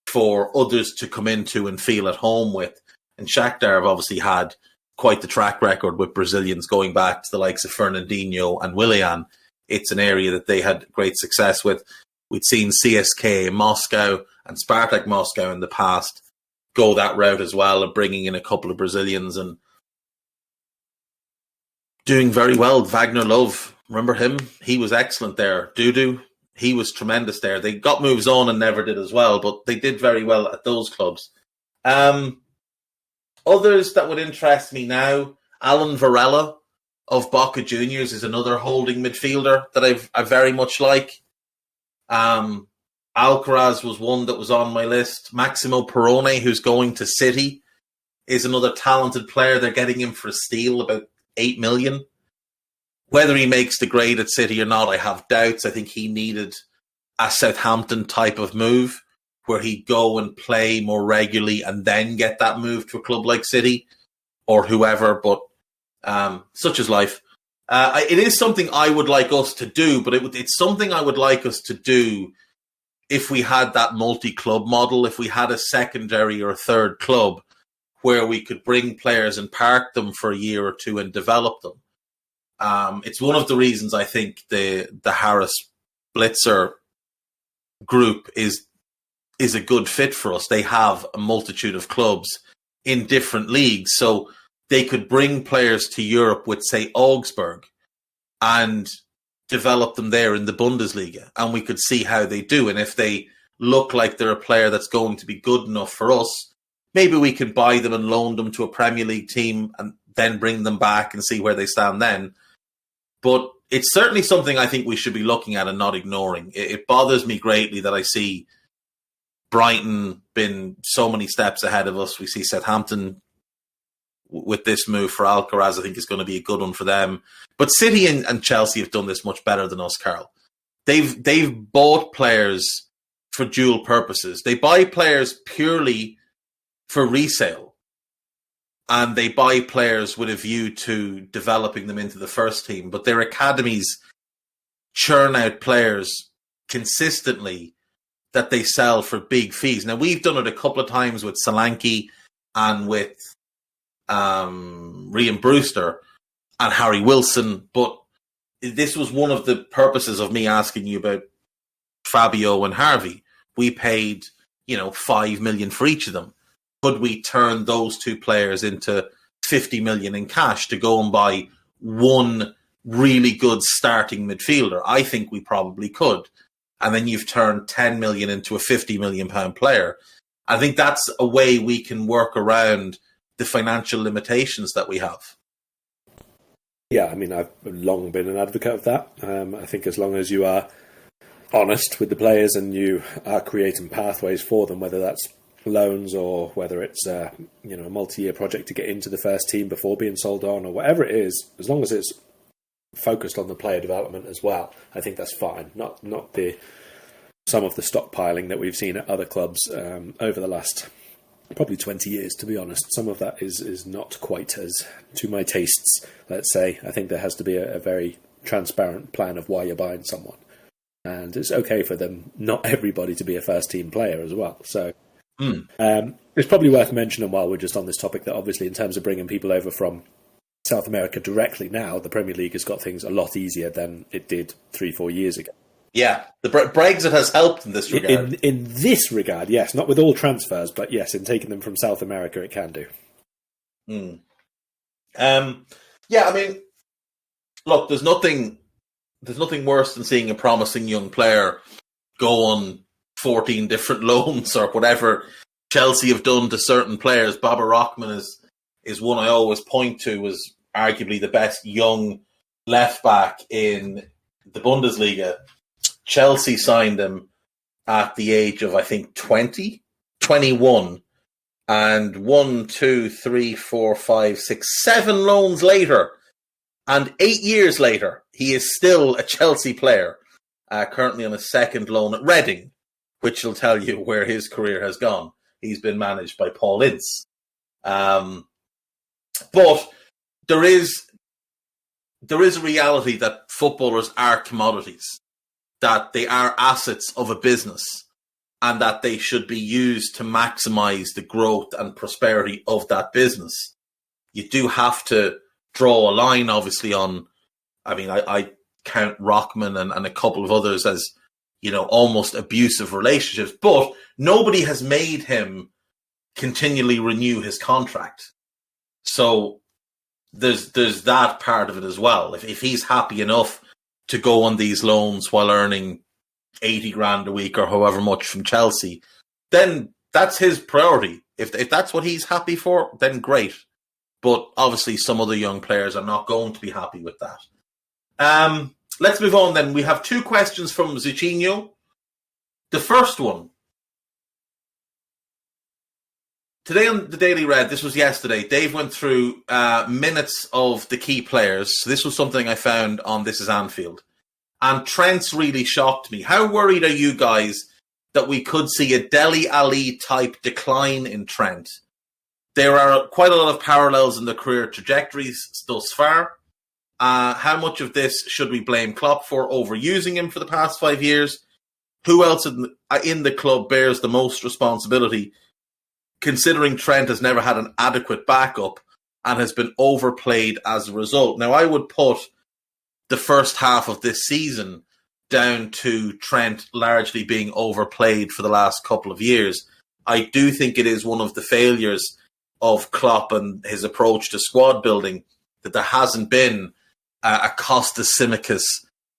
for others to come into and feel at home with. And Shakhtar have obviously had quite the track record with Brazilians going back to the likes of Fernandinho and Willian. It's an area that they had great success with. We'd seen CSK Moscow and Spartak Moscow in the past go that route as well, of bringing in a couple of Brazilians and doing very well. Wagner Love, remember him? He was excellent there. Dudu, he was tremendous there. They got moves on and never did as well, but they did very well at those clubs. Others that would interest me now, Alan Varela of Boca Juniors is another holding midfielder that I very much like. Alcaraz was one that was on my list. Maximo Perrone, who's going to City, is another talented player. They're getting him for a steal, about 8 million. Whether he makes the grade at City or not, I have doubts. I think he needed a Southampton type of move where he'd go and play more regularly and then get that move to a club like City or whoever. But such is life. It is something I would like us to do, but it's something I would like us to do if we had that multi-club model, if we had a secondary or a third club where we could bring players and park them for a year or two and develop them. It's one of the reasons I think the Harris Blitzer group is a good fit for us. They have a multitude of clubs in different leagues, so they could bring players to Europe with, say, Augsburg and develop them there in the Bundesliga, and we could see how they do. And if they look like they're a player that's going to be good enough for us, maybe we can buy them and loan them to a Premier League team and then bring them back and see where they stand then. But it's certainly something I think we should be looking at and not ignoring. It bothers me greatly that I see Brighton been so many steps ahead of us. We see Southampton with this move for Alcaraz, I think is going to be a good one for them. But City and Chelsea have done this much better than us, Carl. They've bought players for dual purposes. They buy players purely for resale, and they buy players with a view to developing them into the first team. But their academies churn out players consistently that they sell for big fees. Now, we've done it a couple of times with Solanke and with Ryan Brewster and Harry Wilson, but this was one of the purposes of me asking you about Fabio and Harvey. We paid, 5 million for each of them. Could we turn those two players into 50 million in cash to go and buy one really good starting midfielder? I think we probably could. And then you've turned 10 million into a 50 million pound player. I think that's a way we can work around the financial limitations that we have. Yeah, I mean, I've long been an advocate of that. I think as long as you are honest with the players and you are creating pathways for them, whether that's loans or whether it's a multi-year project to get into the first team before being sold on or whatever it is, as long as it's focused on the player development as well, I think that's fine. Not some of the stockpiling that we've seen at other clubs over the last probably 20 years, to be honest. Some of that is not quite as to my tastes, let's say. I think there has to be a very transparent plan of why you're buying someone. And it's okay for them, not everybody, to be a first-team player as well. So it's probably worth mentioning while we're just on this topic that obviously in terms of bringing people over from South America directly now, the Premier League has got things a lot easier than it did 3-4 years ago. Yeah, the Brexit has helped in this regard. In this regard, yes. Not with all transfers, but yes, in taking them from South America, it can do. Yeah, I mean, look, there's nothing worse than seeing a promising young player go on 14 different loans or whatever Chelsea have done to certain players. Baba Rockman is one I always point to as arguably the best young left back in the Bundesliga. Chelsea signed him at the age of, I think, 21. And 7 loans later, And 8 years later, he is still a Chelsea player, currently on a second loan at Reading, which will tell you where his career has gone. He's been managed by Paul Ince. But there is a reality that footballers are commodities, that they are assets of a business, and that they should be used to maximize the growth and prosperity of that business. You do have to draw a line, obviously, on, I count Rockman and a couple of others as, almost abusive relationships, but nobody has made him continually renew his contract. So there's that part of it as well. If he's happy enough to go on these loans while earning 80 grand a week or however much from Chelsea, then that's his priority. If that's what he's happy for, then great. But obviously some other young players are not going to be happy with that. Let's move on then. We have 2 questions from Zucchino. The first one. Today on the Daily Red, this was yesterday, Dave went through minutes of the key players. So this was something I found on This Is Anfield. And Trent's really shocked me. How worried are you guys that we could see a Dele Alli type decline in Trent? There are quite a lot of parallels in the career trajectories thus far. How much of this should we blame Klopp for overusing him for the past 5 years? Who else in the club bears the most responsibility, considering Trent has never had an adequate backup and has been overplayed as a result? Now, I would put the first half of this season down to Trent largely being overplayed for the last couple of years. I do think it is one of the failures of Klopp and his approach to squad building that there hasn't been a Costas Tsimikas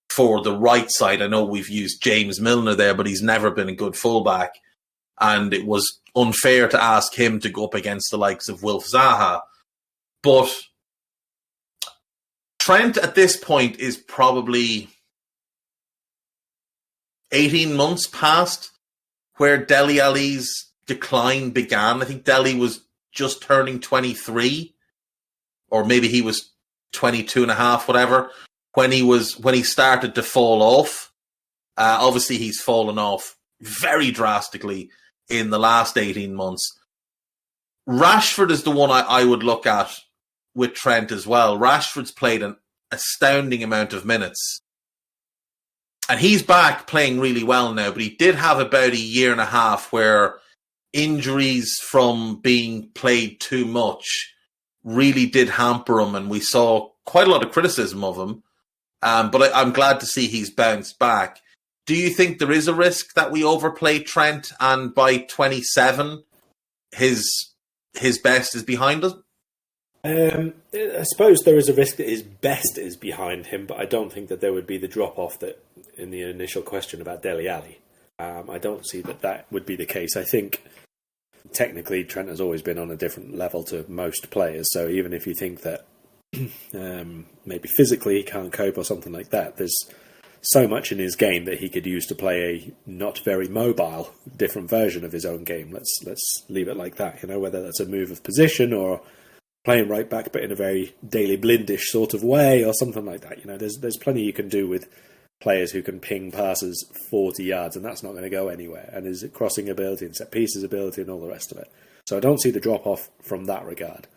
for the right side. I know we've used James Milner there, but he's never been a good fullback. And it was unfair to ask him to go up against the likes of Wilf Zaha. But Trent at this point is probably 18 months past where Dele Alli's decline began. I think Dele was just turning 23, or maybe he was 22 and a half, whatever, when he started to fall off. Obviously, he's fallen off very drastically in the last 18 months. Rashford is the one I would look at with Trent as well. Rashford's played an astounding amount of minutes. And he's back playing really well now, but he did have about a year and a half where injuries from being played too much really did hamper him, and we saw quite a lot of criticism of him. But I'm glad to see he's bounced back. Do you think there is a risk that we overplay Trent and by 27 his best is behind us? I suppose there is a risk that his best is behind him, but I don't think that there would be the drop-off that in the initial question about Dele Alli. I don't see that would be the case. I think technically Trent has always been on a different level to most players, so even if you think that maybe physically he can't cope or something like that, there's so much in his game that he could use to play a not very mobile, different version of his own game. Let's leave it like that. Whether that's a move of position or playing right back, but in a very Daily Blindish sort of way or something like that. There's plenty you can do with players who can ping passes 40 yards, and that's not going to go anywhere. And his crossing ability and set pieces ability and all the rest of it. So I don't see the drop off from that regard.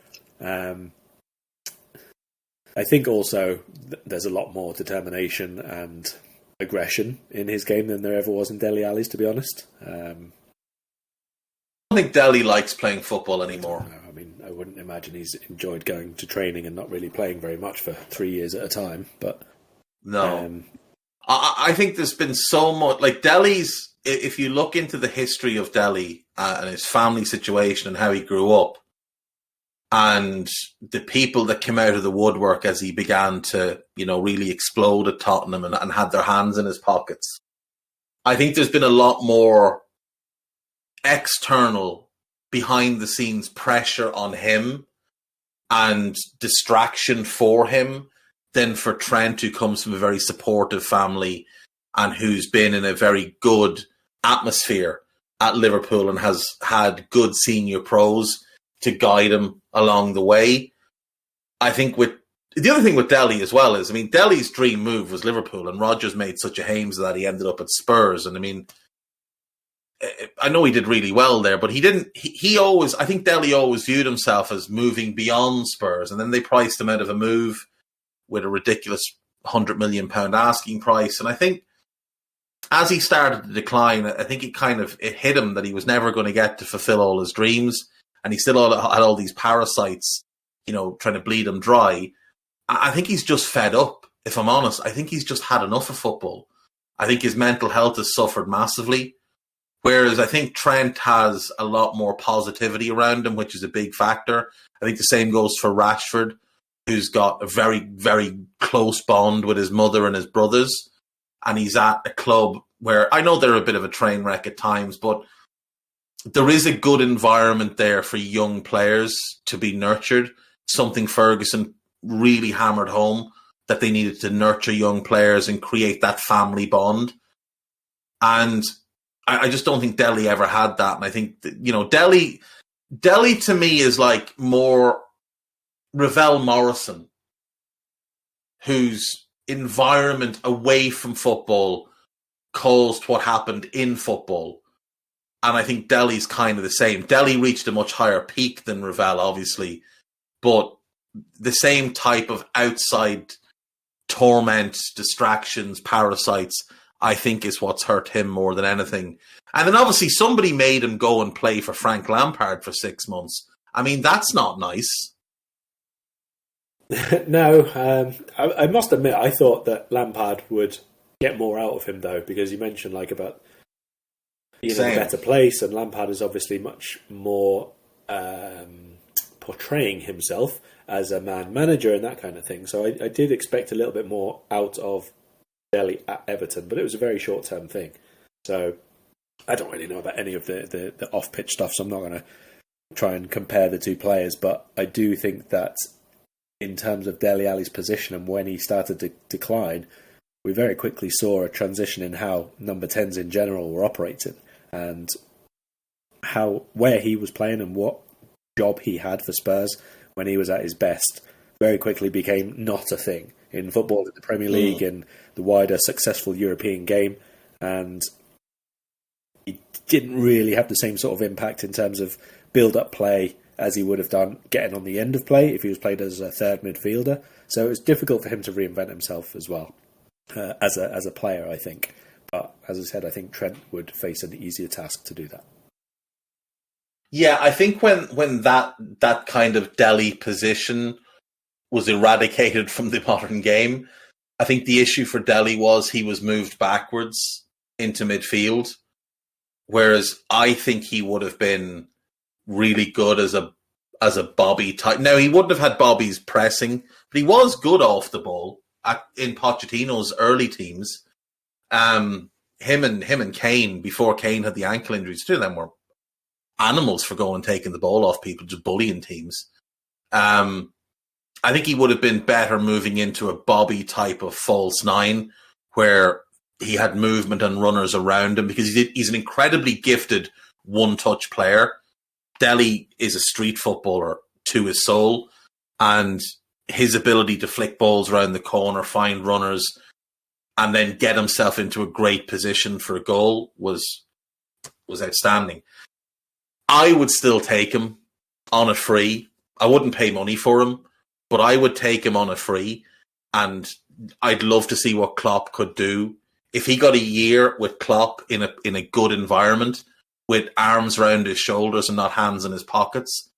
I think also there's a lot more determination and aggression in his game than there ever was in Dele Alli's, to be honest. I don't think Dele likes playing football anymore. I wouldn't imagine he's enjoyed going to training and not really playing very much for 3 years at a time. But no, I think there's been so much. Like Dele's, if you look into the history of Dele and his family situation and how he grew up, and the people that came out of the woodwork as he began to, really explode at Tottenham and had their hands in his pockets, I think there's been a lot more external, behind the scenes pressure on him and distraction for him than for Trent, who comes from a very supportive family and who's been in a very good atmosphere at Liverpool and has had good senior pros to guide him along the way. I think with the other thing with Dele as well is, I mean, Dele's dream move was Liverpool, and Rodgers made such a hames that he ended up at Spurs. And I mean, I know he did really well there, but he didn't. He always, I think Dele always viewed himself as moving beyond Spurs, and then they priced him out of a move with a ridiculous £100 million asking price. And I think as he started to decline, I think it hit him that he was never going to get to fulfill all his dreams, and he still had all these parasites, trying to bleed him dry. I think he's just fed up, if I'm honest. I think he's just had enough of football. I think his mental health has suffered massively. Whereas I think Trent has a lot more positivity around him, which is a big factor. I think the same goes for Rashford, who's got a very, very close bond with his mother and his brothers. And he's at a club where I know they're a bit of a train wreck at times, but there is a good environment there for young players to be nurtured. Something Ferguson really hammered home, that they needed to nurture young players and create that family bond. And I just don't think Dele ever had that. And I think that, Dele to me is like more Ravel Morrison, whose environment away from football caused what happened in football. And I think Dele's kind of the same. Dele reached a much higher peak than Ravel, obviously, but the same type of outside torment, distractions, parasites, I think is what's hurt him more than anything. And then obviously somebody made him go and play for Frank Lampard for 6 months. I mean, that's not nice. No, I must admit, I thought that Lampard would get more out of him, though, because you mentioned about being in a better place, and Lampard is obviously much more portraying himself as a man manager and that kind of thing. So I did expect a little bit more out of Dele at Everton, but it was a very short-term thing. So I don't really know about any of the off-pitch stuff, so I'm not going to try and compare the two players, but I do think that in terms of Dele Alli's position and when he started to decline, we very quickly saw a transition in how number 10s in general were operating, and where he was playing and what job he had for Spurs when he was at his best very quickly became not a thing in football, in the Premier League, and the wider successful European game. And he didn't really have the same sort of impact in terms of build-up play as he would have done getting on the end of play if he was played as a third midfielder. So it was difficult for him to reinvent himself as well as a player, I think. But as I said, I think Trent would face an easier task to do that. Yeah, I think when that kind of Dele position was eradicated from the modern game, I think the issue for Dele was he was moved backwards into midfield, whereas I think he would have been really good as a Bobby type. Now, he wouldn't have had Bobby's pressing, but he was good off the ball in Pochettino's early teams. Him and Kane, before Kane had the ankle injuries, two of them were animals for going and taking the ball off people, just bullying teams. I think he would have been better moving into a Bobby type of false nine where he had movement and runners around him, because he's an incredibly gifted one-touch player. Dele is a street footballer to his soul, and his ability to flick balls around the corner, find runners, and then get himself into a great position for a goal was outstanding. I would still take him on a free. I wouldn't pay money for him, but I would take him on a free, and I'd love to see what Klopp could do. If he got a year with Klopp in a good environment, with arms around his shoulders and not hands in his pockets,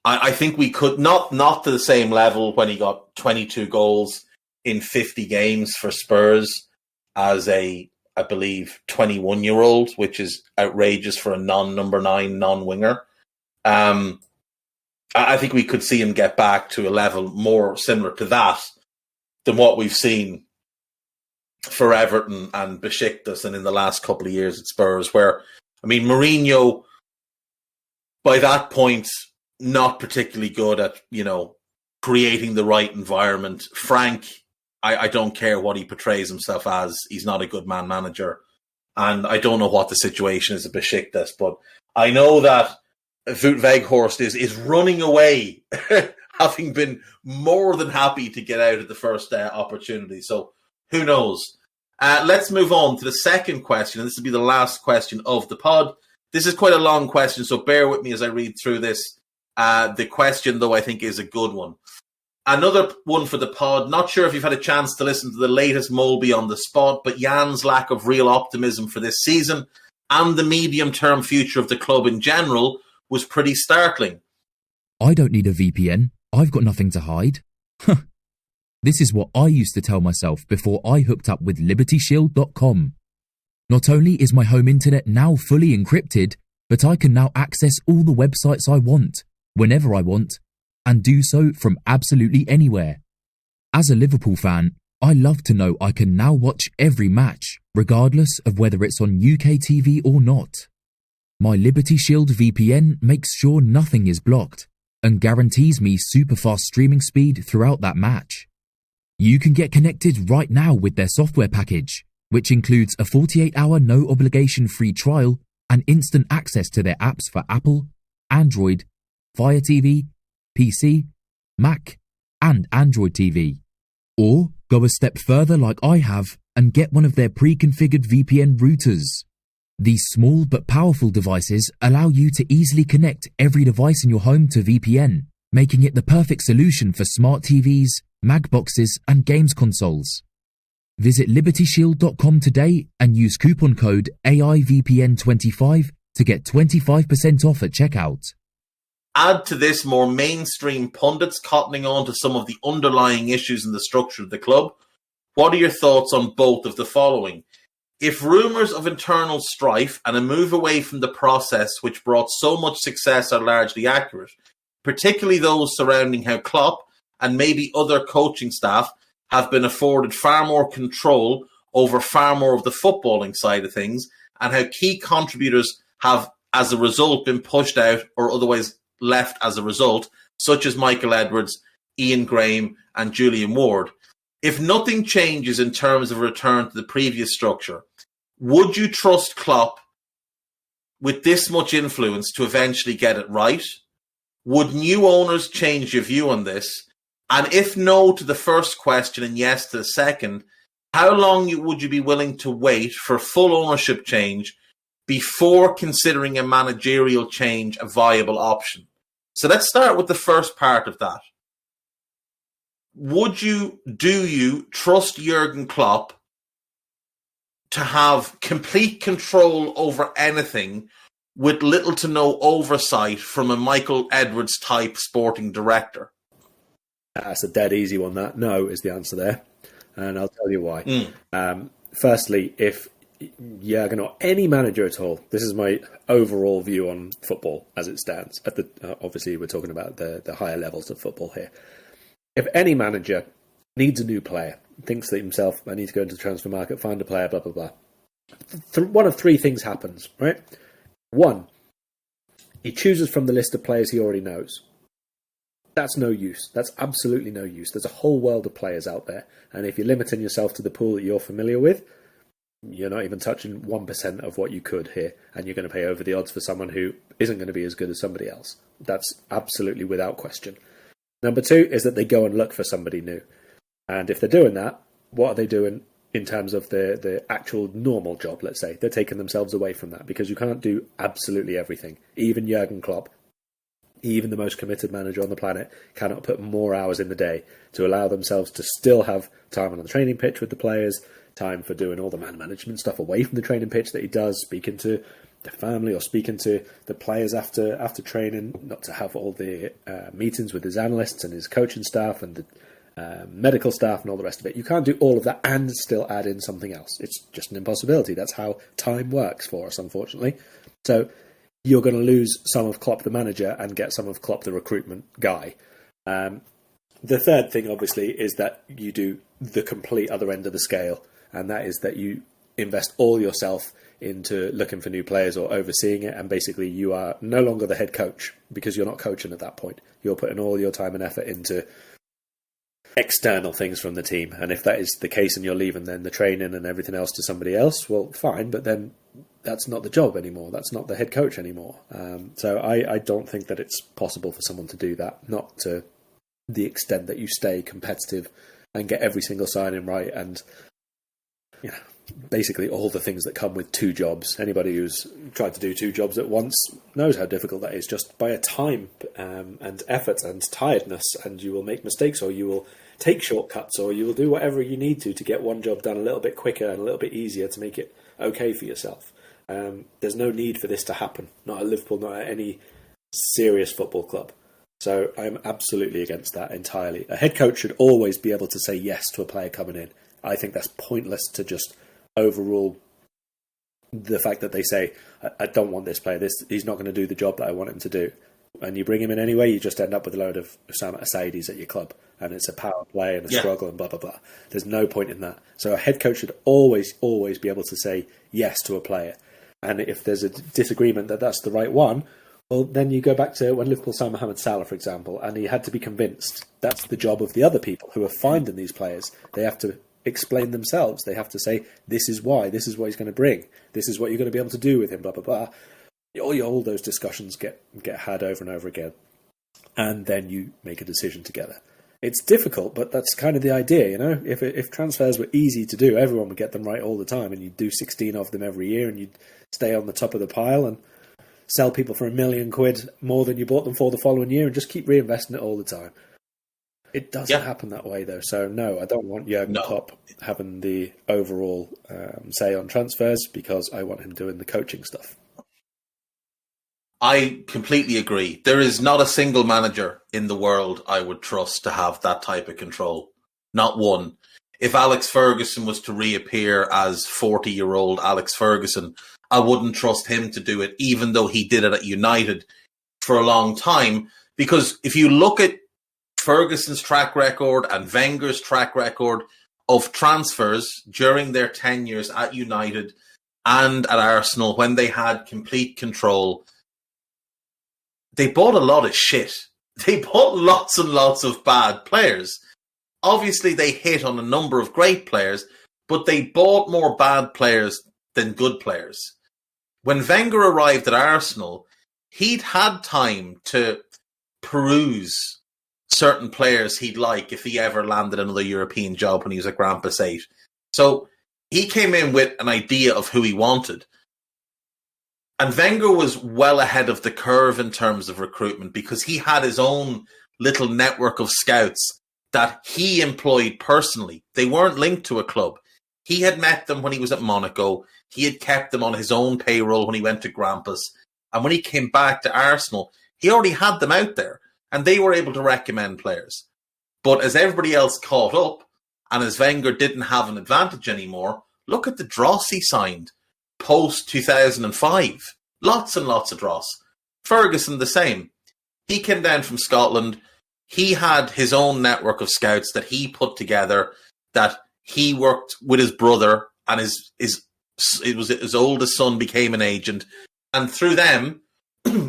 I think we could, not to the same level when he got 22 goals in 50 games for Spurs as I believe, 21-year-old, which is outrageous for a non-number 9, non-winger. I think we could see him get back to a level more similar to that than what we've seen for Everton and Besiktas and in the last couple of years at Spurs, where, I mean, Mourinho, by that point, not particularly good at, creating the right environment. Frank, I don't care what he portrays himself as. He's not a good man manager. And I don't know what the situation is at Besiktas, but I know that Wout Weghorst is running away having been more than happy to get out at the first opportunity. So who knows? Let's move on to the second question, and this will be the last question of the pod. This is quite a long question, so bear with me as I read through this. The question, though, I think is a good one. Another one for the pod. Not sure if you've had a chance to listen to the latest Molby on the spot, but Jan's lack of real optimism for this season and the medium-term future of the club in general was pretty startling. I don't need a VPN. I've got nothing to hide. This is what I used to tell myself before I hooked up with LibertyShield.com. Not only is my home internet now fully encrypted, but I can now access all the websites I want, whenever I want, and do so from absolutely anywhere. As a Liverpool fan, I love to know I can now watch every match, regardless of whether it's on UK TV or not. My Liberty Shield VPN makes sure nothing is blocked and guarantees me super fast streaming speed throughout that match. You can get connected right now with their software package, which includes a 48-hour no-obligation free trial and instant access to their apps for Apple, Android, Fire TV, PC, Mac, and Android TV. Or go a step further like I have and get one of their pre-configured VPN routers. These small but powerful devices allow you to easily connect every device in your home to VPN, making it the perfect solution for smart TVs, Mag boxes, and games consoles. Visit LibertyShield.com today and use coupon code AIVPN25 to get 25% off at checkout. Add to this more mainstream pundits cottoning on to some of the underlying issues in the structure of the club. What are your thoughts on both of the following? If rumours of internal strife and a move away from the process which brought so much success are largely accurate, particularly those surrounding how Klopp and maybe other coaching staff have been afforded far more control over far more of the footballing side of things, and how key contributors have, as a result, been pushed out or otherwise left as a result, such as Michael Edwards, Ian Graham, and Julian Ward. If nothing changes in terms of a return to the previous structure, would you trust Klopp with this much influence to eventually get it right? Would new owners change your view on this? And if no to the first question and yes to the second, how long would you be willing to wait for full ownership change before considering a managerial change a viable option? So let's start with the first part of that. Do you trust Jurgen Klopp to have complete control over anything with little to no oversight from a Michael Edwards type sporting director? That's a dead easy one, that. No is the answer there. And I'll tell you why. Firstly, if Jurgen or any manager at all, this is my overall view on football as it stands. Obviously, we're talking about the higher levels of football here. If any manager needs a new player, thinks to himself, I need to go into the transfer market, find a player, blah, blah, blah. One of three things happens, right? One, he chooses from the list of players he already knows. That's no use. That's absolutely no use. There's a whole world of players out there. And if you're limiting yourself to the pool that you're familiar with, you're not even touching 1% of what you could here. And you're going to pay over the odds for someone who isn't going to be as good as somebody else. That's absolutely without question. Number two is that they go and look for somebody new. And if they're doing that, what are they doing in terms of the actual normal job, let's say? They're taking themselves away from that because you can't do absolutely everything. Even Jurgen Klopp, even the most committed manager on the planet, cannot put more hours in the day to allow themselves to still have time on the training pitch with the players, time for doing all the man management stuff away from the training pitch that he does, speaking to the family or speaking to the players after training, not to have all the meetings with his analysts and his coaching staff and the medical staff and all the rest of it. You can't do all of that and still add in something else. It's just an impossibility. That's how time works for us, unfortunately. So you're going to lose some of Klopp the manager and get some of Klopp the recruitment guy. The third thing, obviously, is that you do the complete other end of the scale, and that is that you invest all yourself into looking for new players or overseeing it, and basically you are no longer the head coach because you're not coaching at that point. You're putting all your time and effort into external things from the team, and if that is the case and you're leaving then the training and everything else to somebody else, well, fine, but then that's not the job anymore. That's not the head coach anymore. So I don't think that it's possible for someone to do that, not to the extent that you stay competitive and get every single sign-in right, and basically all the things that come with two jobs. Anybody who's tried to do two jobs at once knows how difficult that is, just by a time and effort and tiredness, and you will make mistakes, or you will take shortcuts, or you will do whatever you need to get one job done a little bit quicker and a little bit easier to make it okay for yourself. There's no need for this to happen, not at Liverpool, not at any serious football club. So I'm absolutely against that entirely. A head coach should always be able to say yes to a player coming in. I think that's pointless to just overrule the fact that they say, I don't want this player, he's not going to do the job that I want him to do. And you bring him in anyway, you just end up with a load of Osama Asaidis at your club. And it's a power play and a struggle and blah, blah, blah. There's no point in that. So a head coach should always be able to say yes to a player. And if there's a disagreement that that's the right one, well, then you go back to when Liverpool signed Mohamed Salah, for example, and he had to be convinced. That's the job of the other people who are finding these players. They have to explain themselves. They have to say, this is why, this is what he's going to bring, this is what you're going to be able to do with him, blah, blah, blah. All those discussions get had over and over again. And then you make a decision together. It's difficult, but that's kind of the idea, you know? If transfers were easy to do, everyone would get them right all the time, and you'd do 16 of them every year, and you'd stay on the top of the pile and sell people for £1 million more than you bought them for the following year, and just keep reinvesting it all the time. It doesn't happen that way, though. So, no, I don't want Jurgen Klopp having the overall say on transfers, because I want him doing the coaching stuff. I completely agree. There is not a single manager in the world I would trust to have that type of control. Not one. If Alex Ferguson was to reappear as 40-year-old Alex Ferguson, I wouldn't trust him to do it, even though he did it at United for a long time. Because if you look at Ferguson's track record and Wenger's track record of transfers during their tenures at United and at Arsenal, when they had complete control, they bought a lot of shit. They bought lots and lots of bad players. Obviously, they hit on a number of great players, but they bought more bad players than good players. When Wenger arrived at Arsenal, he'd had time to peruse certain players he'd like if he ever landed another European job when he was at Grampus 8. So he came in with an idea of who he wanted. And Wenger was well ahead of the curve in terms of recruitment, because he had his own little network of scouts that he employed personally. They weren't linked to a club. He had met them when he was at Monaco. He had kept them on his own payroll when he went to Grampus. And when he came back to Arsenal, he already had them out there, and they were able to recommend players. But as everybody else caught up, and as Wenger didn't have an advantage anymore, look at the dross he signed post-2005. Lots and lots of dross. Ferguson, the same. He came down from Scotland. He had his own network of scouts that he put together, that he worked with his brother, and his oldest son became an agent. And through them,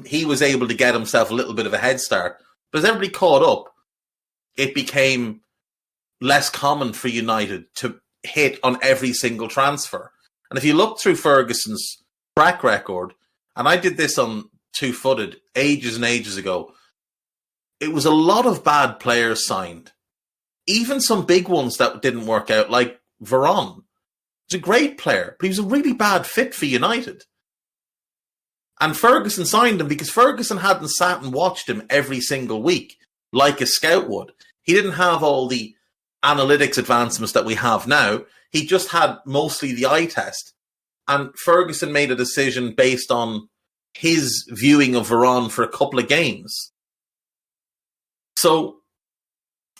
he was able to get himself a little bit of a head start. But as everybody caught up, it became less common for United to hit on every single transfer. And if you look through Ferguson's track record, and I did this on Two Footed ages and ages ago, it was a lot of bad players signed. Even some big ones that didn't work out, like Varane. He's a great player, but he was a really bad fit for United. And Ferguson signed him because Ferguson hadn't sat and watched him every single week like a scout would. He didn't have all the analytics advancements that we have now. He just had mostly the eye test. And Ferguson made a decision based on his viewing of Varane for a couple of games. So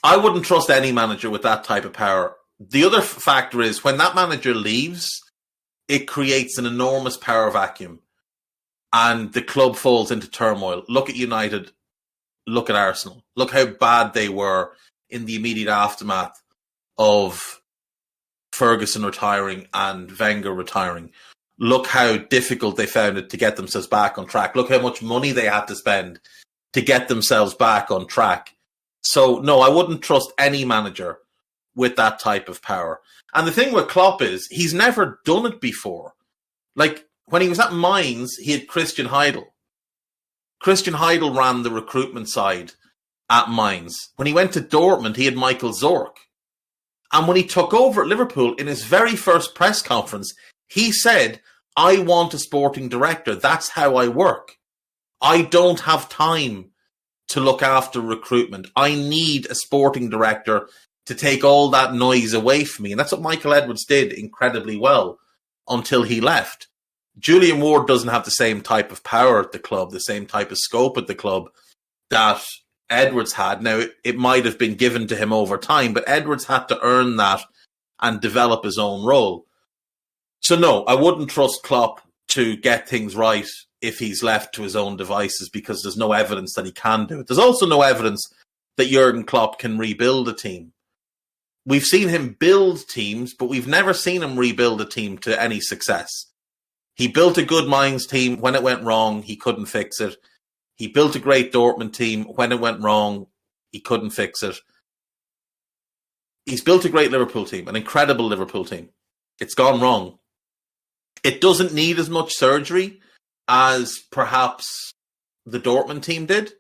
I wouldn't trust any manager with that type of power. The other factor is when that manager leaves, it creates an enormous power vacuum and the club falls into turmoil. Look at United. Look at Arsenal. Look how bad they were in the immediate aftermath of Ferguson retiring and Wenger retiring. Look how difficult they found it to get themselves back on track. Look how much money they had to spend to get themselves back on track. So, no, I wouldn't trust any manager with that type of power. And the thing with Klopp is he's never done it before. Like, when he was at Mainz, he had Christian Heidel. Christian Heidel ran the recruitment side at Mainz. When he went to Dortmund, he had Michael Zorc. And when he took over at Liverpool, in his very first press conference, he said, I want a sporting director. That's how I work. I don't have time to look after recruitment. I need a sporting director to take all that noise away from me. And that's what Michael Edwards did incredibly well until he left. Julian Ward doesn't have the same type of power at the club, the same type of scope at the club that Edwards had. Now, it might have been given to him over time, but Edwards had to earn that and develop his own role. So no, I wouldn't trust Klopp to get things right if he's left to his own devices, because there's no evidence that he can do it. There's also no evidence that Jurgen Klopp can rebuild a team. We've seen him build teams, but we've never seen him rebuild a team to any success. He built a good Mainz team. When it went wrong, he couldn't fix it. He built a great Dortmund team. When it went wrong, he couldn't fix it. He's built a great Liverpool team, an incredible Liverpool team. It's gone wrong. It doesn't need as much surgery as perhaps the Dortmund team did,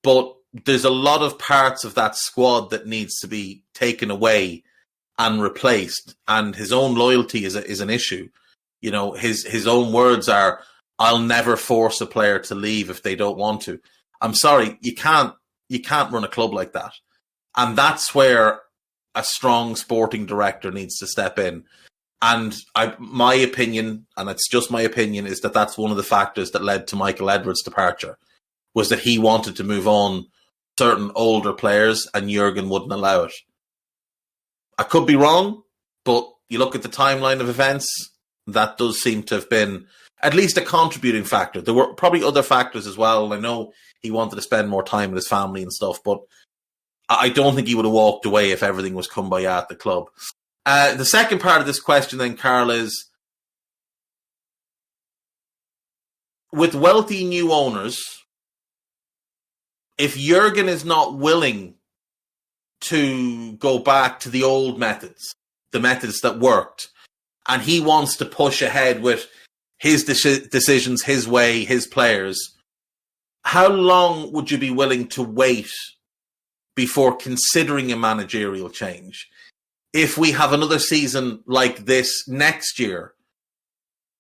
but there's a lot of parts of that squad that needs to be taken away and replaced, and his own loyalty is an issue. You know, his own words are, I'll never force a player to leave if they don't want to. I'm sorry, you can't run a club like that. And that's where a strong sporting director needs to step in. And my opinion, and it's just my opinion, is that that's one of the factors that led to Michael Edwards' departure, was that he wanted to move on certain older players and Jurgen wouldn't allow it. I could be wrong, but you look at the timeline of events, that does seem to have been at least a contributing factor. There were probably other factors as well. I know he wanted to spend more time with his family and stuff, but I don't think he would have walked away if everything was kumbaya at the club. The second part of this question then, Carl, is with wealthy new owners, if Jurgen is not willing to go back to the old methods, the methods that worked, and he wants to push ahead with his decisions, his way, his players, how long would you be willing to wait before considering a managerial change? If we have another season like this next year,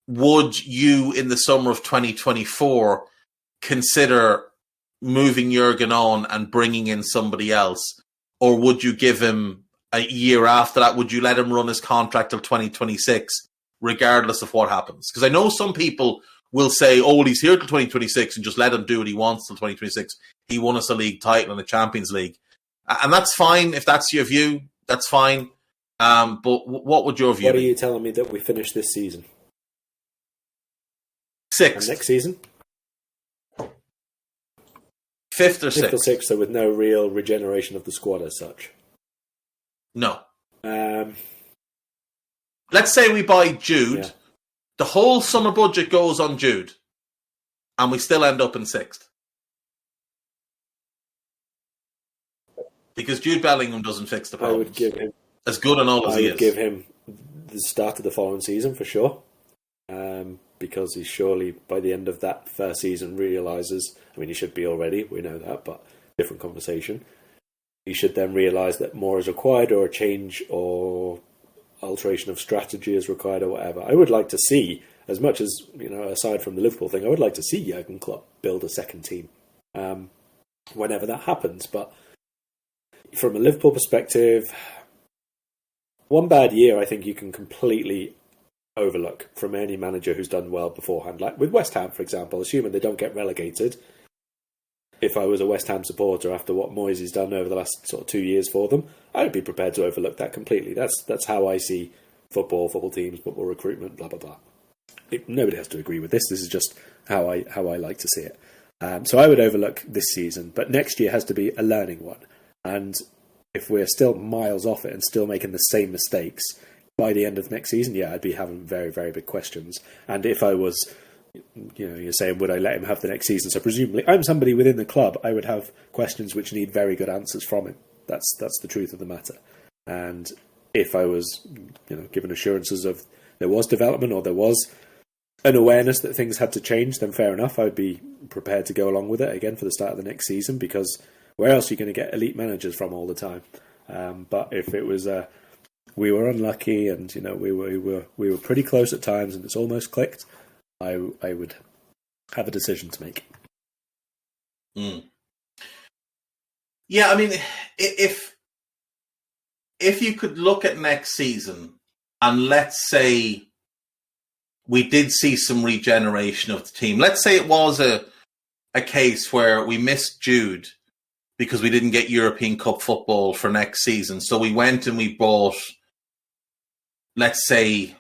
would you, in the summer of 2024, consider moving Jurgen on and bringing in somebody else? Or would you give him a year after that? Would you let him run his contract till 2026, regardless of what happens? Because I know some people will say, oh, well, he's here till 2026 and just let him do what he wants till 2026. He won us a league title and a Champions League. And that's fine. If that's your view, that's fine. But what would your view be? What are you telling me that we finish this season? Sixth. And next season? Fifth or sixth. Fifth or sixth, so with no real regeneration of the squad as such. No. Um, Let's say we buy Jude. Yeah. The whole summer budget goes on Jude. And we still end up in sixth. Because Jude Bellingham doesn't fix the I problems. would give him... As good and all as he is. I would give him the start of the following season for sure. Because he surely, by the end of that first season, realises... I mean, he should be already, we know that, but different conversation. He should then realise that more is required, or a change or alteration of strategy is required, or whatever. I would like to see, as much as, you know, aside from the Liverpool thing, I would like to see Jurgen Klopp build a second team whenever that happens. But from a Liverpool perspective, one bad year I think you can completely overlook from any manager who's done well beforehand. Like with West Ham, for example, assuming they don't get relegated. If I was a West Ham supporter after what Moyes has done over the last sort of 2 years for them, I would be prepared to overlook that completely. That's how I see football teams, football recruitment, blah, blah, blah. Nobody has to agree with this. This is just how I like to see it. So I would overlook this season, but next year has to be a learning one. And if we're still miles off it and still making the same mistakes by the end of next season, yeah, I'd be having very, very big questions. And if I was, you know, you're saying, would I let him have the next season? So presumably, I'm somebody within the club, I would have questions which need very good answers from him. That's the truth of the matter. And if I was, you know, given assurances of there was development or there was an awareness that things had to change, then fair enough. I'd be prepared to go along with it again for the start of the next season, because where else are you going to get elite managers from all the time? But if it was we were unlucky and we were pretty close at times and it's almost clicked, I would have a decision to make. Yeah, I mean, if you could look at next season and let's say we did see some regeneration of the team. Let's say it was a case where we missed Jude because we didn't get European Cup football for next season. So we went and we bought, let's say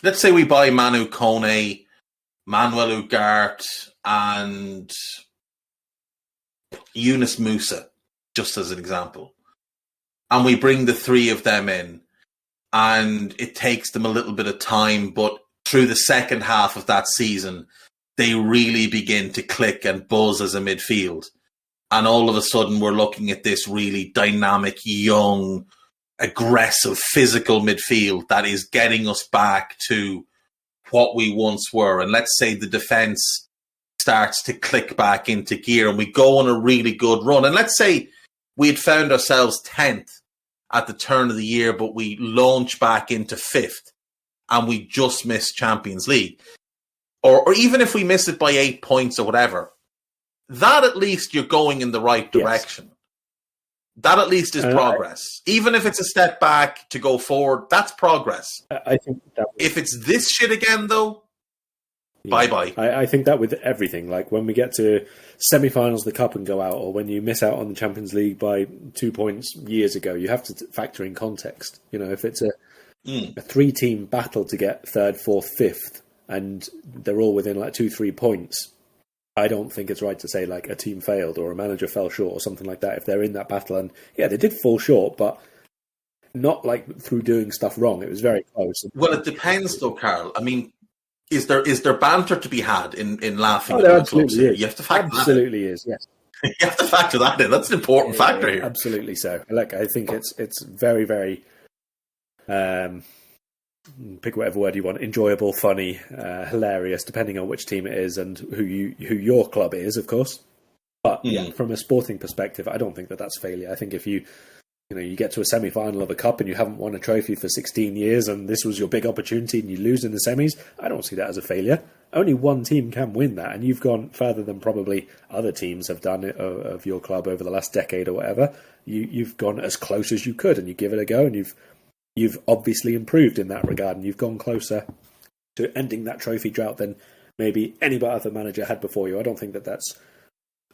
we buy Manu Kone, Manuel Ugarte, and Yunus Musa, just as an example. And we bring the three of them in, and it takes them a little bit of time, but through the second half of that season, they really begin to click and buzz as a midfield. And all of a sudden, we're looking at this really dynamic, young, aggressive, physical midfield that is getting us back to what we once were. And let's say the defence starts to click back into gear and we go on a really good run. And let's say we had found ourselves 10th at the turn of the year, but we launch back into 5th and we just miss Champions League. Or even if we miss it by 8 points or whatever, that at least you're going in the right direction. Yes. That at least is progress. Even if it's a step back to go forward, that's progress. I think that if it's this shit again, though, bye-bye. I think that with everything, like when we get to semi-finals of the Cup and go out, or when you miss out on the Champions League by 2 points years ago, you have to factor in context. If it's a 3-team battle to get 3rd, 4th, 5th, and they're all within like 2-3 points, I don't think it's right to say like a team failed or a manager fell short or something like that if they're in that battle. And yeah, they did fall short, but not like through doing stuff wrong. It was very close. Well, it depends though, Carl. I mean, is there banter to be had in laughing at there the clubs here? Is. You have to factor absolutely that in. Is, yes. You have to factor that in. That's an important factor here. Absolutely so. Like, I think it's very, very pick whatever word you want, enjoyable, funny, hilarious, depending on which team it is and who your club is, of course. But yeah, from a sporting perspective, I don't think that's failure. I think if you get to a semi-final of a cup and you haven't won a trophy for 16 years and this was your big opportunity and you lose in the semis, I don't see that as a failure. Only one team can win that, and you've gone further than probably other teams have done of your club over the last decade or whatever. You've gone as close as you could and you give it a go, and you've obviously improved in that regard, and you've gone closer to ending that trophy drought than maybe any other manager had before you. I don't think that's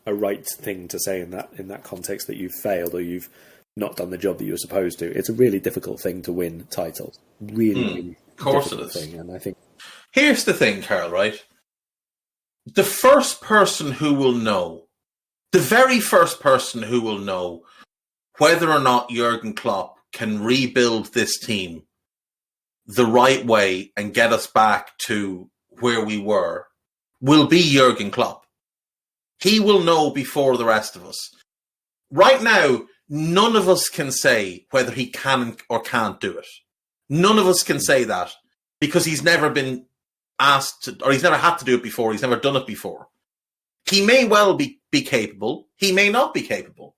a right thing to say in that context, that you've failed or you've not done the job that you were supposed to. It's a really difficult thing to win titles. Really of course it is. Thing, and I think here's the thing, Carl, right? The first person who will know, the very first person who will know whether or not Jurgen Klopp can rebuild this team the right way and get us back to where we were will be Jurgen Klopp. He will know before the rest of us. Right now, none of us can say whether he can or can't do it. None of us can say that because he's never been asked to, or he's never had to do it before. He's never done it before. He may well be capable. He may not be capable.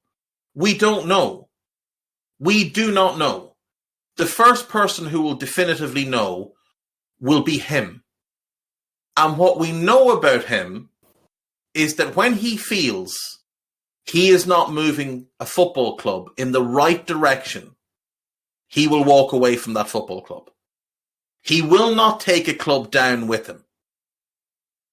We don't know. We do not know. The first person who will definitively know will be him. And what we know about him is that when he feels he is not moving a football club in the right direction, he will walk away from that football club. He will not take a club down with him.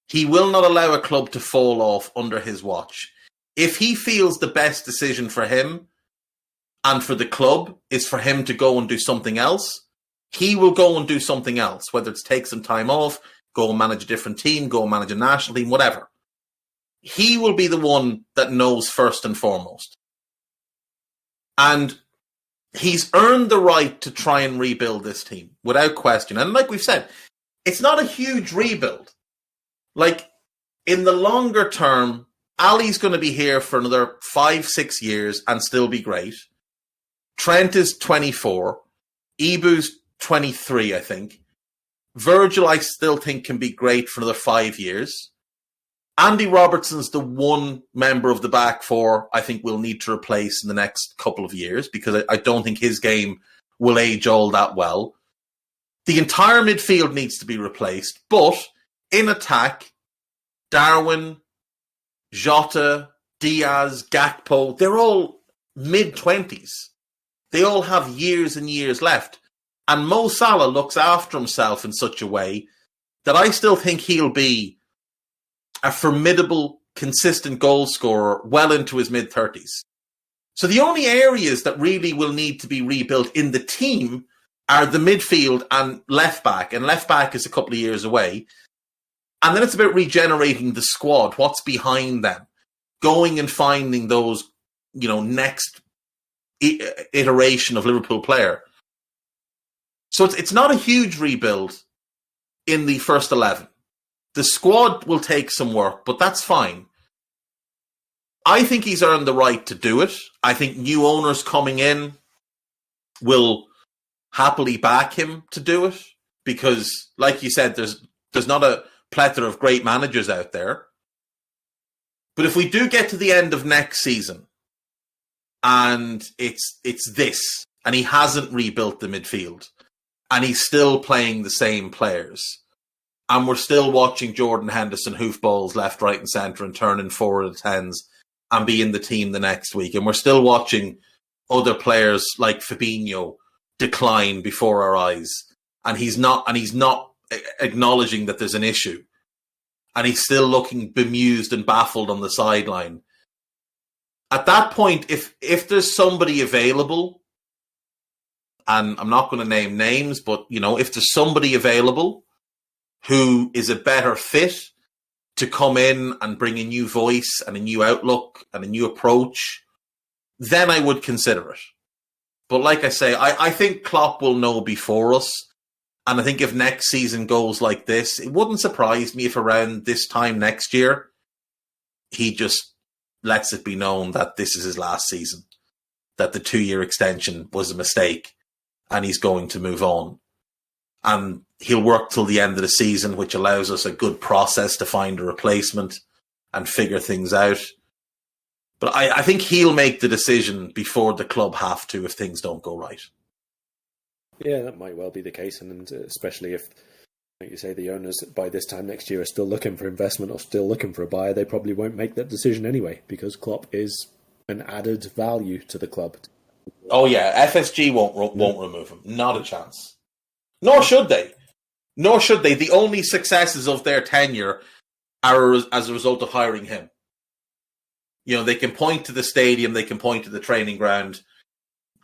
He will not allow a club to fall off under his watch. If he feels the best decision for him and for the club is for him to go and do something else, he will go and do something else, whether it's take some time off, go and manage a different team, go and manage a national team, whatever. He will be the one that knows first and foremost. And he's earned the right to try and rebuild this team, without question. And like we've said, it's not a huge rebuild. Like, in the longer term, Ali's going to be here for another 5-6 years and still be great. Trent is 24. Ibu's 23, I think. Virgil, I still think, can be great for another 5 years. Andy Robertson's the one member of the back four I think we'll need to replace in the next couple of years, because I don't think his game will age all that well. The entire midfield needs to be replaced, but in attack, Darwin, Jota, Diaz, Gakpo, they're all mid-20s. They all have years and years left. And Mo Salah looks after himself in such a way that I still think he'll be a formidable, consistent goal scorer well into his mid-30s. So the only areas that really will need to be rebuilt in the team are the midfield and left back. And left back is a couple of years away. And then it's about regenerating the squad, what's behind them, going and finding those, next iteration of Liverpool player. So it's not a huge rebuild in the first 11. The squad will take some work, but that's fine. I think he's earned the right to do it. I think new owners coming in will happily back him to do it, because, like you said, there's not a plethora of great managers out there. But if we do get to the end of next season and it's this, and he hasn't rebuilt the midfield, and he's still playing the same players, and we're still watching Jordan Henderson hoofballs left, right and centre and turn in 4 out of 10s and be in the team the next week, and we're still watching other players like Fabinho decline before our eyes, and he's not acknowledging that there's an issue, and he's still looking bemused and baffled on the sideline. At that point, if there's somebody available, and I'm not going to name names, but if there's somebody available who is a better fit to come in and bring a new voice and a new outlook and a new approach, then I would consider it. But like I say, I think Klopp will know before us. And I think if next season goes like this, it wouldn't surprise me if around this time next year, he just lets it be known that this is his last season, that the 2-year extension was a mistake and he's going to move on. And he'll work till the end of the season, which allows us a good process to find a replacement and figure things out. But I think he'll make the decision before the club have to if things don't go right. Yeah, that might well be the case, and especially if, like you say, the owners by this time next year are still looking for investment or still looking for a buyer, they probably won't make that decision anyway, because Klopp is an added value to the club. Oh yeah, FSG won't remove him. Not a chance. Nor should they. The only successes of their tenure are as a result of hiring him. They can point to the stadium, they can point to the training ground.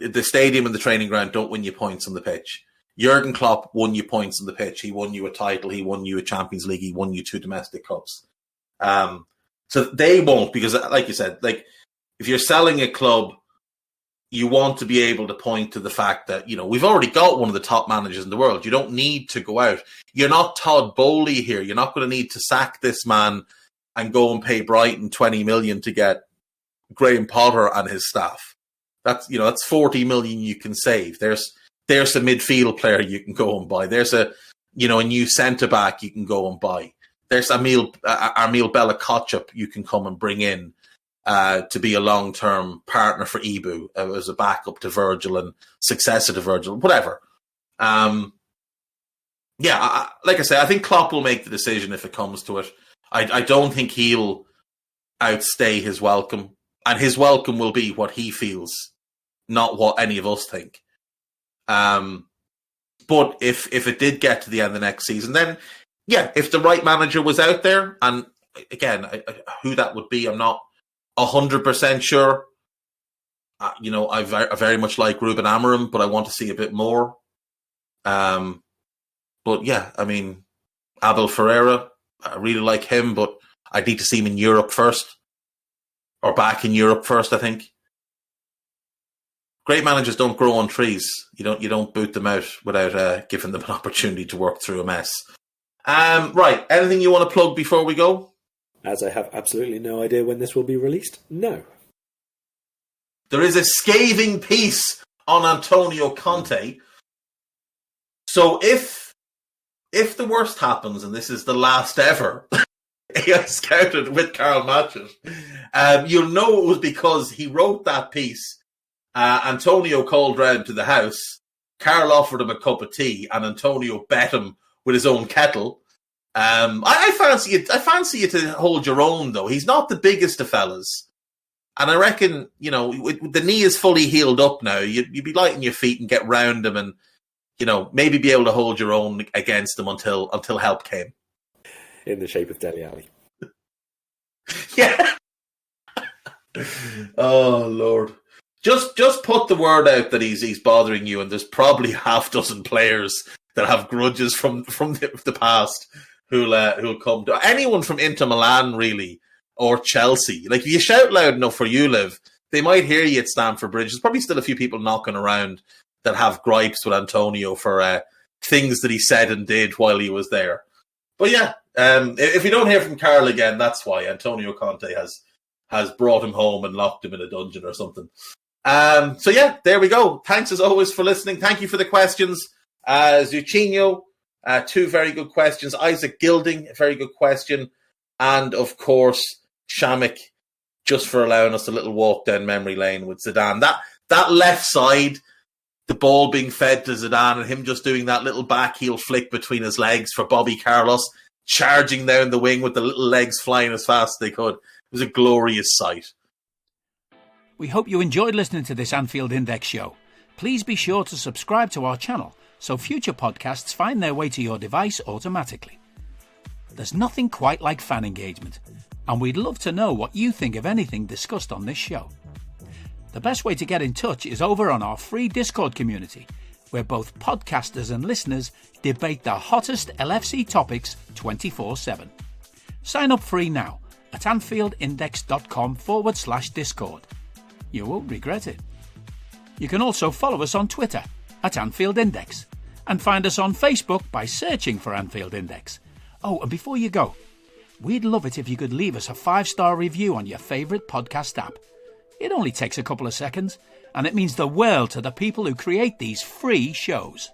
The stadium and the training ground don't win you points on the pitch. Jurgen Klopp won you points on the pitch. He won you a title. He won you a Champions League. He won you 2 domestic cups. So they won't, because, like you said, if you're selling a club, you want to be able to point to the fact that, we've already got one of the top managers in the world. You don't need to go out. You're not Todd Bowley here. You're not going to need to sack this man and go and pay Brighton 20 million to get Graham Potter and his staff. That's 40 million you can save. There's a midfield player you can go and buy. There's a new centre back you can go and buy. There's Armil Bella-Kotchap you can come and bring in to be a long-term partner for Ibu as a backup to Virgil and successor to Virgil, whatever. Like I say, I think Klopp will make the decision if it comes to it. I don't think he'll outstay his welcome, and his welcome will be what he feels, not what any of us think. But if it did get to the end of the next season, then if the right manager was out there, and again, who that would be, I'm not 100% sure. I very much like Ruben Amorim, but I want to see a bit more. But yeah, I mean, Abel Ferreira, I really like him, but I need to see him in Europe first, or back in Europe first, I think. Great managers don't grow on trees. You don't boot them out without giving them an opportunity to work through a mess. Right, anything you want to plug before we go? As I have absolutely no idea when this will be released, no. There is a scathing piece on Antonio Conte. So if the worst happens, and this is the last ever AEye scouted with Karl Matchett. You'll know it was because he wrote that piece. Antonio called round to the house. Karl offered him a cup of tea, and Antonio bet him with his own kettle. I fancy it. I fancy you to hold your own, though. He's not the biggest of fellas, and I reckon the knee is fully healed up now. You'd be light on your feet and get round him, and maybe be able to hold your own against him until help came. In the shape of Dele Alli. Yeah. Oh Lord. Just put the word out that he's bothering you, and there's probably half dozen players that have grudges from the past who'll come to anyone from Inter Milan, really, or Chelsea. Like, if you shout loud enough where you live, they might hear you at Stamford Bridge. There's probably still a few people knocking around that have gripes with Antonio for things that he said and did while he was there. But yeah, if you don't hear from Karl again, that's why Antonio Conte has brought him home and locked him in a dungeon or something. So yeah, there we go. Thanks as always for listening. Thank you for the questions. Zucchino, 2 very good questions. Isaac Gilding, a very good question. And of course, Shamik, just for allowing us a little walk down memory lane with Zidane. That left side, the ball being fed to Zidane and him just doing that little back heel flick between his legs for Bobby Carlos, charging down the wing with the little legs flying as fast as they could. It was a glorious sight. We hope you enjoyed listening to this Anfield Index show. Please be sure to subscribe to our channel so future podcasts find their way to your device automatically. There's nothing quite like fan engagement, and we'd love to know what you think of anything discussed on this show. The best way to get in touch is over on our free Discord community, where both podcasters and listeners debate the hottest LFC topics 24/7. Sign up free now at AnfieldIndex.com/Discord. You won't regret it. You can also follow us on Twitter at Anfield Index and find us on Facebook by searching for Anfield Index. Oh, and before you go, we'd love it if you could leave us a 5-star review on your favourite podcast app. It only takes a couple of seconds, and it means the world to the people who create these free shows.